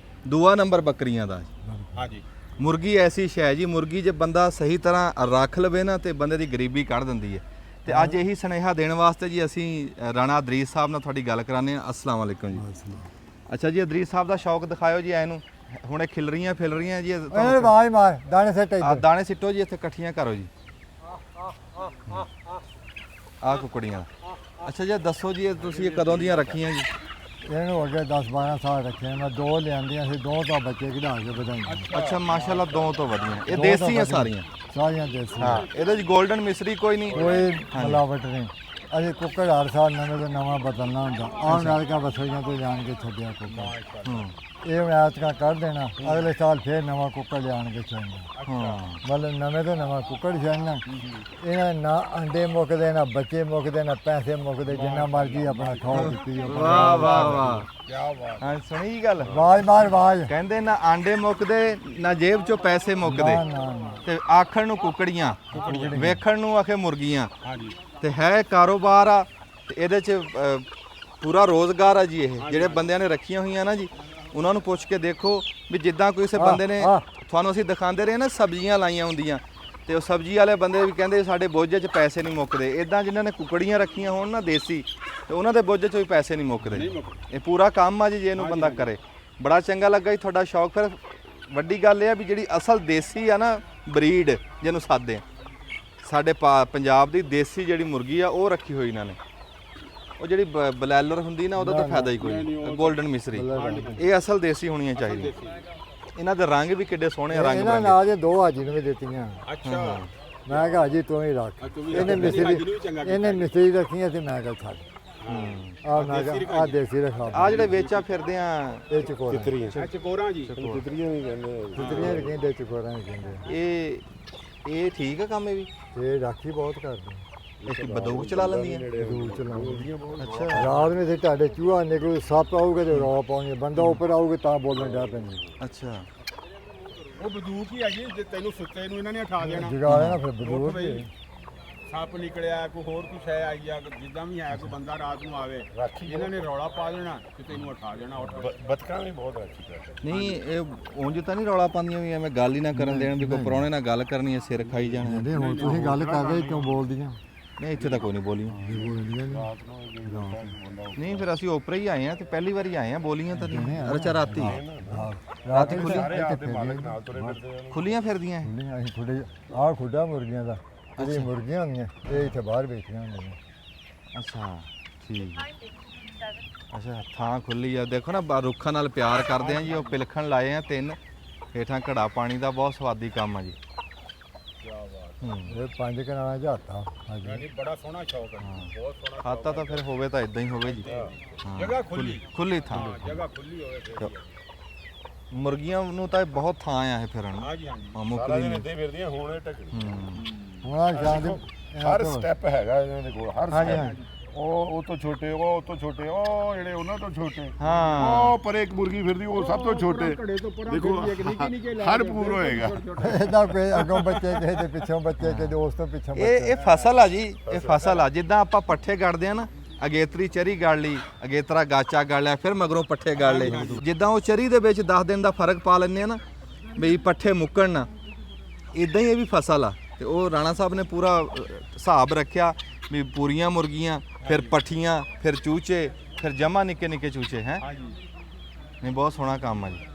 ਦੂਆ ਨੰਬਰ ਬੱਕਰੀਆਂ ਦਾ। ਹਾਂਜੀ ਮੁਰਗੀ ਐਸੀ ਸ਼ੈ ਜੀ, ਮੁਰਗੀ ਜੇ ਬੰਦਾ ਸਹੀ ਤਰ੍ਹਾਂ ਰੱਖ ਲਵੇ ਨਾ ਤੇ ਬੰਦੇ ਦੀ ਗਰੀਬੀ ਕੱਢ ਦਿੰਦੀ ਹੈ। ਤੇ ਅੱਜ ਇਹੀ ਸੁਨੇਹਾ ਦੇਣ ਵਾਸਤੇ ਜੀ ਅਸੀਂ ਰਾਣਾ ਅਦਰੀਸ ਸਾਹਿਬ ਨਾਲ ਤੁਹਾਡੀ ਗੱਲ ਕਰਾਉਂਦੇ ਹਾਂ। ਅਸਲਾਮ ਵਾਲੇਕੁਮ ਜੀ। ਅੱਛਾ ਜੀ, ਅਦਰੀਸ ਸਾਹਿਬ ਦਾ ਸ਼ੌਕ ਦਿਖਾਇਓ ਜੀ ਇਹਨੂੰ। ਹੁਣ ਇਹ ਖਿਲ ਰਹੀਆਂ ਜੀ। ਇਹਨੇ ਆਵਾਜ਼ ਮਾਰ ਦਾਣੇ ਸੱਟ ਆ ਦਾਣੇ ਸਿੱਟੋ ਜੀ, ਇੱਥੇ ਇਕੱਠੀਆਂ ਕਰੋ ਜੀ। ਆ ਕੁਕੜੀਆਂ। ਅੱਛਾ ਜੀ, ਦੱਸੋ ਜੀ ਤੁਸੀਂ ਇਹ ਕਦੋਂ ਦੀਆਂ ਰੱਖੀਆਂ ਜੀ? ਇਹਨੂੰ ਹੋ ਗਿਆ 10-12 ਸਾਲ ਰੱਖੇ ਮੈਂ, 2 ਲਿਆਂਦੀਆਂ ਸੀ, 2 ਤਾਂ ਬੱਚੇ ਕਢਾ ਕੇ ਵਧਾਈਆਂ ਅੱਛਾ ਮਾਸ਼ਾਅੱਲਾ, 2 ਤੋਂ ਵਧੀਆਂ। ਇਹ ਦੇਸੀ ਆ ਸਾਰੀਆਂ? ਸਾਰੀਆਂ ਦੇਸੀ। ਹਾਂ, ਇਹਦੇ 'ਚ 골ਡਨ ਮਿਸਰੀ ਕੋਈ ਨਹੀਂ? ਕੋਈ ਮਿਲਾਵਟ ਨਹੀਂ। ਅਸੀਂ ਕੁੱਕੜ ਹਰ ਸਾਲ ਨਵੇਂ ਤੋਂ ਨਵਾਂ ਬਦਲਣਾ ਹੁੰਦਾ। ਆਉਣ ਵਾਲੀਆਂ ਵਸੋਈਆਂ ਤੋਂ ਜਾਣ ਕੇ ਛੱਡਿਆ ਕੁੱਕੜ। ਇਹ ਮੈਚਕਾਂ ਕੱਢ ਦੇਣਾ, ਅਗਲੇ ਸਾਲ ਫੇਰ ਨਵਾਂ ਕੁੱਕੜ ਲਿਆਣ ਕੇ ਛੱਡਣਾ। ਮਤਲਬ ਨਵੇਂ ਤੋਂ ਨਵਾਂ ਕੁੱਕੜ ਛੱਡਣਾ। ਇਹਨਾਂ ਨਾ ਅੰਡੇ ਮੁੱਕਦੇ, ਨਾ ਬੱਚੇ ਮੁੱਕਦੇ, ਨਾ ਪੈਸੇ ਮੁੱਕਦੇ, ਜਿੰਨਾ ਮਰਜ਼ੀ ਆਪਣਾ ਖਾਓ ਪੀਤੀ ਜਾਓ। ਵਾਹ ਵਾਹ ਵਾਹ, ਕੀ ਬਾਤ। ਹਾਂ, ਸੁਣੀ ਗੱਲ? ਆਵਾਜ਼ ਮਾਰ ਆਵਾਜ਼। ਕਹਿੰਦੇ ਨਾ ਆਂਡੇ ਮੁੱਕਦੇ, ਨਾ ਜੇਬ 'ਚੋਂ ਪੈਸੇ ਮੁੱਕਦੇ, ਨਾ ਤੇ ਆਖਣ ਨੂੰ ਕੁਕੜੀਆਂ, ਵੇਖਣ ਨੂੰ ਆਖੇ ਮੁਰਗੀਆਂ। ਤੇ ਹੈ ਕਾਰੋਬਾਰ ਆ ਤੇ ਇਹਦੇ 'ਚ ਪੂਰਾ ਰੋਜ਼ਗਾਰ ਆ ਜੀ। ਇਹ ਜਿਹੜੇ ਬੰਦਿਆਂ ਨੇ ਰੱਖੀਆਂ ਹੋਈਆਂ ਨਾ ਜੀ, ਉਹਨਾਂ ਨੂੰ ਪੁੱਛ ਕੇ ਦੇਖੋ ਵੀ ਜਿੱਦਾਂ ਕਿਸੇ ਬੰਦੇ ਨੇ ਤੁਹਾਨੂੰ ਅਸੀਂ ਦਿਖਾਉਂਦੇ ਰਹੇ ਨਾ ਸਬਜ਼ੀਆਂ ਲਾਈਆਂ ਹੁੰਦੀਆਂ, ਤੇ ਉਹ ਸਬਜ਼ੀ ਵਾਲੇ ਬੰਦੇ ਵੀ ਕਹਿੰਦੇ ਸਾਡੇ ਬੋਝੇ 'ਚ ਪੈਸੇ ਨਹੀਂ ਮੁੱਕਦੇ। ਇਦਾਂ ਜਿਨ੍ਹਾਂ ਨੇ ਕੁਕੜੀਆਂ ਰੱਖੀਆਂ ਹੋਣ ਨਾ ਦੇਸੀ, ਤੇ ਉਹਨਾਂ ਦੇ ਬੋਝੇ 'ਚ ਵੀ ਪੈਸੇ ਨਹੀਂ ਮੁੱਕਦੇ। ਇਹ ਪੂਰਾ ਕੰਮ ਆ ਜੀ, ਜੇ ਇਹਨੂੰ ਬੰਦਾ ਕਰੇ। ਬੜਾ ਚੰਗਾ ਲੱਗਾ ਜੀ ਤੁਹਾਡਾ ਸ਼ੌਕ। ਫਿਰ ਵੱਡੀ ਗੱਲ ਇਹ ਆ ਵੀ ਜਿਹੜੀ ਅਸਲ ਦੇਸੀ ਆ ਨਾ ਬਰੀਡ ਜਿਹਨੂੰ ਸਾਦੇ ਆ, ਸਾਡੇ ਪੰਜਾਬ ਦੀ ਦੇਸੀ ਜਿਹੜੀ ਮੁਰਗੀ ਆ ਉਹ ਰੱਖੀ ਹੋਈ ਇਹਨਾਂ ਨੇ। ਉਹ ਜਿਹੜੀ ਬਲੈਲਰ ਹੁੰਦੀ ਨਾ ਉਹਦਾ ਤਾਂ ਫਾਇਦਾ ਹੀ ਕੋਈ ਨਹੀਂ। 골ਡਨ ਮਿਸਰੀ ਇਹ ਅਸਲ ਦੇਸੀ ਹੋਣੀਆਂ ਚਾਹੀਦੀਆਂ। ਇਹਨਾਂ ਦੇ ਰੰਗ ਵੀ ਕਿੱਡੇ ਸੋਹਣੇ ਰੰਗ ਇਹਨਾਂ ਬਣੇ। ਨਾਲ 2 ਹਾਜੀ ਨੂੰ ਵੀ ਦਿੱਤੀਆਂ। ਅੱਛਾ ਮੈਂ ਕਿਹਾ ਹਾਜੀ ਤੂੰ ਹੀ ਰੱਖ। ਇਹਨੇ ਮਿਸਰੀ ਰੱਖੀਆਂ ਤੇ ਮੈਂ ਕਿਹਾ ਛੱਡ। ਮੈਂ ਕਿਹਾ ਆ ਦੇਸੀ ਰੱਖਾ। ਆ ਜਿਹੜੇ ਵੇਚਾ ਫਿਰਦੇ ਆ ਇਹ ਚਕੋਰਾਂ ਚਕੋਰਾਂ ਜੀ, ਤਿਤਰੀਆਂ ਵੀ ਕਹਿੰਦੇ ਤਿਤਰੀਆਂ ਵੀ ਕਹਿੰਦੇ, ਚਕੋਰਾਂ ਵੀ ਕਹਿੰਦੇ। ਇਹ ਠੀਕ ਆ ਕੰਮ? ਇਹ ਵੀ ਇਹ ਰਾਖੀ ਬਹੁਤ ਕਰਦੇ। ਇਹ ਬੰਦੂਕ ਚਲਾ ਲੈਂਦੀਆਂ? ਦੂਰ ਚਲਾਉਂਦੇ। ਅੱਛਾ ਰਾਤ ਨੂੰ ਤੇ ਤੁਹਾਡੇ ਚੂਹਾ ਨਿਕਲੂ, ਸੱਪ ਆਊਗਾ ਤੇ ਰੌਲਾ ਪਾਉਣੀ, ਬੰਦਾ ਉੱਪਰ ਆਊਗਾ ਤਾਂ ਬੋਲਣ ਡਿਆ ਪੈਂਦੀ। ਅੱਛਾ, ਉਹ ਬੰਦੂਕ ਹੀ ਆ ਜੀ। ਜੇ ਤੈਨੂੰ ਸੁੱਤੇ ਨੂੰ ਇਹਨਾਂ ਨੇ ਉਠਾ ਦੇਣਾ, ਜਗਾ ਲੈਣਾ ਫਿਰ ਬਦੂਰ ਤੇ। ਸੱਪ ਨਿਕਲਿਆ, ਕੋਈ ਹੋਰ ਕੁਛ ਹੈ ਆਈ ਆ, ਜਿੱਦਾਂ ਵੀ ਹੈ ਕੋਈ ਬੰਦਾ ਰਾਤ ਨੂੰ ਆਵੇ, ਇਹਨਾਂ ਨੇ ਰੌਲਾ ਪਾ ਦੇਣਾ ਤੇ ਤੈਨੂੰ ਉਠਾ ਦੇਣਾ। ਉੱਠ ਬਤਕਾਂ ਵੀ ਬਹੁਤ ਰੱਖੀ ਕਰਦੇ। ਨਹੀਂ ਇਹ ਉਂਝ ਤਾਂ ਨਹੀਂ ਰੌਲਾ ਪਾਉਂਦੀਆਂ ਵੀ ਐਵੇਂ ਗੱਲ ਹੀ ਨਾ ਕਰਨ ਦੇਣ ਵੀ ਕੋਈ ਪ੍ਰਾਹੁਣੇ ਨਾਲ ਗੱਲ ਕਰਨੀ ਹੈ, ਸਿਰ ਖਾਈ ਜਾਣਾ। ਨਹੀਂ ਹੁਣ ਤੁਸੀਂ ਗੱਲ ਕਰ ਰਹੇ ਕਿਉਂ ਬੋਲਦੀਆਂ? ਨਹੀਂ ਇੱਥੇ ਤਾਂ ਕੋਈ ਨਹੀਂ ਬੋਲੀਆਂ। ਨਹੀਂ ਫਿਰ ਅਸੀਂ ਓਪਰੇ ਹੀ ਆਏ ਆ ਤੇ ਪਹਿਲੀ ਵਾਰੀ ਆਏ ਆ, ਬੋਲੀਆਂ ਤਾਂ ਨਹੀਂ। ਅੱਛਾ ਰਾਤੀ ਰਾਤ ਖੁੱਲੀਆਂ ਫਿਰਦੀਆਂ ਇਹ? ਅਸੀਂ ਥੋੜੇ ਆਹ ਖੁੱਡਾ ਮੁਰਗੀਆਂ ਦਾ, ਇਹ ਮੁਰਗੀਆਂ ਹੁੰਦੀਆਂ ਇਹ ਇੱਥੇ ਬਾਹਰ ਵੇਚੀਆਂ ਹੁੰਦੀਆਂ। ਅੱਛਾ ਠੀਕ। ਅੱਛਾ ਥਾਂ ਖੁੱਲੀ ਆ। ਦੇਖੋ ਨਾ ਰੁੱਖਾਂ ਨਾਲ ਪਿਆਰ ਕਰਦੇ ਆ ਜੀ। ਉਹ ਪਿਲਖਣ ਲਾਏ ਆ 3 ਹੇਠਾਂ ਘੜਾ ਪਾਣੀ ਦਾ, ਬਹੁਤ ਸਵਾਦੀ ਕੰਮ ਆ ਜੀ। ਇਹ 5 ਕਨਾਲਾਂ ਚ ਹੱਥਾਂ। ਹਾਂਜੀ ਬੜਾ ਸੋਹਣਾ ਸ਼ੌਕ ਹੈ, ਬਹੁਤ ਸੋਹਣਾ। ਖਾਤਾ ਤਾਂ ਫਿਰ ਹੋਵੇ ਤਾਂ ਇਦਾਂ ਹੀ ਹੋਵੇ ਜੀ। ਜਗ੍ਹਾ ਖੁੱਲੀ ਥਾਂ, ਜਗ੍ਹਾ ਖੁੱਲੀ ਹੋਵੇ ਫਿਰ। ਮੁਰਗੀਆਂ ਨੂੰ ਤਾਂ ਬਹੁਤ ਥਾਂ ਆ ਇਹ ਫਿਰਨ। ਹਾਂਜੀ ਹਾਂਜੀ, ਮੁੱਕਦੀ ਨਹੀਂ। ਇੱਥੇ ਫਿਰਦੀਆਂ ਹੁਣ ਇਹ ਟਕੜੀ। ਹੁਣ ਆ ਸ਼ਾਮ ਦੇ ਹਰ ਸਟੈਪ ਹੈਗਾ ਇਹਨਾਂ ਦੇ ਕੋਲ, ਹਰ ਸਟੈਪ। ਉਹ ਤੋਂ ਛੋਟੇ, ਉਹ ਤੋਂ ਛੋਟੇ, ਉਹ ਜਿਹੜੇ ਉਹਨਾਂ ਤੋਂ ਛੋਟੇ। ਹਾਂ ਉਹ ਪਰ ਇੱਕ ਮੁਰਗੀ ਫਿਰਦੀ ਉਹ ਸਭ ਤੋਂ ਛੋਟੇ। ਦੇਖੋ ਹਰ ਪੂਰ ਹੋਏਗਾ। ਇਹਦਾ ਕੋਈ ਅੱਗੋਂ ਬੱਚੇ ਕਿਸੇ ਦੇ ਪਿੱਛੋਂ ਬੱਚੇ, ਕਿਸੇ ਉਸ ਤੋਂ ਪਿੱਛੋਂ ਬੱਚੇ। ਇਹ ਫਸਲ ਆ ਜੀ, ਇਹ ਫਸਲ ਆ। ਜਿੱਦਾਂ ਆਪਾਂ ਪੱਠੇ ਗੜਦੇ ਆ ਨਾ, ਅਗੇਤਰੀ ਚਰੀ ਗੜ ਲਈ, ਅਗੇਤਰਾ ਗਾਚਾ ਗੜ ਲਿਆ, ਫਿਰ ਮਗਰੋਂ ਪੱਠੇ ਗੜ ਲਏ। ਜਿੱਦਾਂ ਉਹ ਚਰੀ ਦੇ ਵਿੱਚ 10 ਦਿਨ ਦਾ ਫਰਕ ਪਾ ਲੈਂਦੇ ਆ ਨਾ ਵੀ ਪੱਠੇ ਮੁੱਕਣ ਨਾ, ਇਦਾਂ ਹੀ ਇਹ ਵੀ ਫਸਲ ਆ। ਤੇ ਉਹ ਰਾਣਾ ਸਾਹਿਬ ਨੇ ਪੂਰਾ ਹਿਸਾਬ ਰੱਖਿਆ ਵੀ ਪੂਰੀਆਂ ਮੁਰਗੀਆਂ, ਫਿਰ ਪੱਠੀਆਂ, ਫਿਰ ਚੂਚੇ, ਫਿਰ ਜਮਾ ਨਿੱਕੇ ਨਿੱਕੇ ਚੂਚੇ। ਹੈ ਨਹੀਂ ਬਹੁਤ ਸੋਹਣਾ ਕੰਮ ਆ ਜੀ।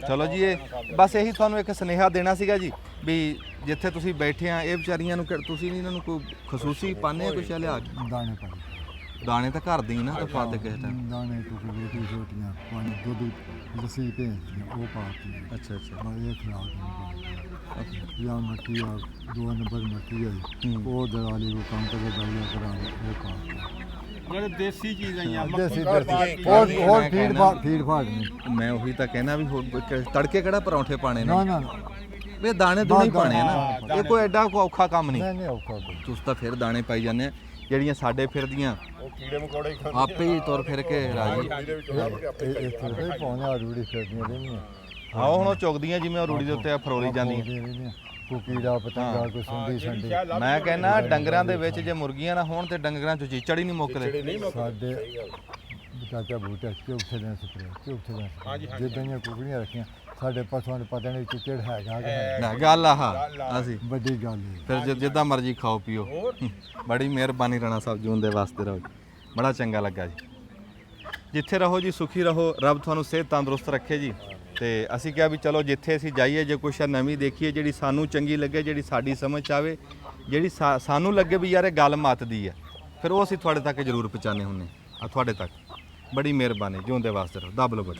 ਚਲੋ ਜੀ, ਇਹ ਬਸ ਇਹੀ ਤੁਹਾਨੂੰ ਇੱਕ ਸੁਨੇਹਾ ਦੇਣਾ ਸੀਗਾ ਜੀ ਵੀ ਜਿੱਥੇ ਤੁਸੀਂ ਬੈਠੇ ਆ ਇਹ ਵਿਚਾਰੀਆਂ ਨੂੰ ਤੁਸੀਂ ਨਹੀਂ ਇਹਨਾਂ ਨੂੰ ਕੋਈ ਖਸੂਸੀ ਪਾਉਂਦੇ ਆ ਕੁਛ ਲਿਆ ਕੇ? ਦਾਣੇ ਪਾਈ ਦਾਣੇ ਤਾਂ ਘਰ ਦੇ ਹੀ ਨਾ ਪਾ ਤੇ ਕਿਸੇ ਟਾਈਮ। ਦਾਣੇ ਟੁਕੜੇ ਰੋਟੀ ਰੋਟੀਆਂ ਪਾਣੀ ਦੁੱਧ ਲੱਸੀ ਭੇਜਦੀਆਂ ਉਹ ਪਾਤੀ ਅੱਛਾ ਅੱਛਾ। ਬਸ ਇਹ ਖਿਲਾ ਜਾਂ ਮੱਕੀ ਆ 2 ਨੰਬਰ ਮੱਕੀ ਆਈ ਉਹ ਦਲਾਲੀ ਉਹ ਕੰਮ ਤੇ ਦਵਾਈਆਂ ਕਰਾ ਉਹ ਪਾਤੀ ਜਿਹੜੇ ਦੇਸੀ ਚੀਜ਼ ਆਈਆਂ ਦੇਸੀ ਹੋਰ ਫੀਡ ਫਾੜ ਨਹੀਂ। ਮੈਂ ਉਹੀ ਤਾਂ ਕਹਿਣਾ ਵੀ ਤੜਕੇ ਕਿਹੜਾ ਪਰੌਂਠੇ ਪਾਣੇ ਨੇ, ਨਾ ਨਾ ਨਾ ਵੀ ਦਾਣੇ ਦੁਣੇ ਹੀ ਪਾਣੇ ਆ ਨਾ। ਇਹ ਕੋਈ ਐਡਾ ਔਖਾ ਕੰਮ ਨਹੀਂ। ਨਹੀਂ ਔਖਾ ਕੋਈ ਤੁਸੀਂ ਤਾਂ ਫਿਰ ਦਾਣੇ ਪਾਈ ਜਾਂਦੇ ਆ, ਜਿਹੜੀਆਂ ਸਾਡੇ ਫਿਰਦੀਆਂ ਉਹ ਕੀੜੇ ਮਕੌੜੇ ਖਾਂਦੇ ਆਪੇ ਹੀ ਤੁਰ ਫਿਰ ਕੇ ਰਾਜੀ। ਇਹ ਥੋੜੇ ਪਾਉਣੇ ਆ ਰੂੜੀ ਫਿਰਦੀਆਂ ਰਹਿੰਦੀਆਂ ਆਓ ਹੁਣ ਉਹ ਚੁਗਦੀਆਂ ਜਿਵੇਂ ਉਹ ਰੂੜੀ ਦੇ ਉੱਤੇ ਫਰੋਲੀ ਜਾਂਦੀਆਂ। ਕੋਈ ਕੀੜਾ ਪਤੰਗਾ ਕੋਈ ਸੁੰਡੀ ਸੰਡੀ ਮੈਂ ਕਹਿੰਦਾ ਡੰਗਰਾਂ ਦੇ ਵਿੱਚ ਜੇ ਮੁਰਗੀਆਂ ਨਾ ਹੋਣ ਤੇ ਡੰਗਰਾਂ ਚ ਚੀਚੜ ਹੀ ਨਹੀਂ ਮੁੱਕਦੇ। ਸਾਡੇ ਚਾਚਾ ਬੂਟਾ ਚੌਥੇ ਦਿਨ ਸਪਰੇ ਚੌਥੇ ਦਿਨ ਜਿੱਦਾਂ ਦੀਆਂ ਕੁਕੜੀਆਂ ਰੱਖੀਆਂ ਸਾਡੇ ਪਸ਼ੂਆਂ ਨੂੰ ਪਤਾ ਨਹੀਂ ਚਿੱਚੜ ਹੈਗਾ ਕਿ ਨਹੀਂ। ਨਾ ਗੱਲ ਆਹ ਅਸੀਂ ਵੱਡੀ ਗੱਲ ਹੈ। ਫਿਰ ਜਿੱਦਾਂ ਮਰਜ਼ੀ ਖਾਓ ਪੀਓ। ਬੜੀ ਮਿਹਰਬਾਨੀ ਰਾਣਾ ਸਾਹਿਬ ਜੂਨ ਦੇ ਵਾਸਤੇ ਰਹੋ ਜੀ, ਬੜਾ ਚੰਗਾ ਲੱਗਾ ਜੀ। ਜਿੱਥੇ ਰਹੋ ਜੀ ਸੁਖੀ ਰਹੋ, ਰੱਬ ਤੁਹਾਨੂੰ ਸਿਹਤ ਤੰਦਰੁਸਤ ਰੱਖੇ ਜੀ। ਤੇ ਅਸੀਂ ਕਿਹਾ ਵੀ ਚਲੋ ਜਿੱਥੇ ਅਸੀਂ ਜਾਈਏ ਜੇ ਕੁਛ ਨਵੀਂ ਦੇਖੀਏ ਜਿਹੜੀ ਸਾਨੂੰ ਚੰਗੀ ਲੱਗੇ, ਜਿਹੜੀ ਸਾਡੀ ਸਮਝ 'ਚ ਆਵੇ, ਜਿਹੜੀ ਸਾਨੂੰ ਲੱਗੇ ਵੀ ਯਾਰ ਇਹ ਗੱਲ ਮੱਤਦੀ ਹੈ, ਫਿਰ ਉਹ ਅਸੀਂ ਤੁਹਾਡੇ ਤੱਕ ਜ਼ਰੂਰ ਪਹੁੰਚਾਉਂਦੇ ਹੁੰਦੇ ਆ ਤੁਹਾਡੇ ਤੱਕ। ਬੜੀ ਮਿਹਰਬਾਨੀ, ਜਿਉਂਦੇ ਵਾਸਤੇ ਰਹੋ, ਦੱਬ ਲਓ ਬੜੀ।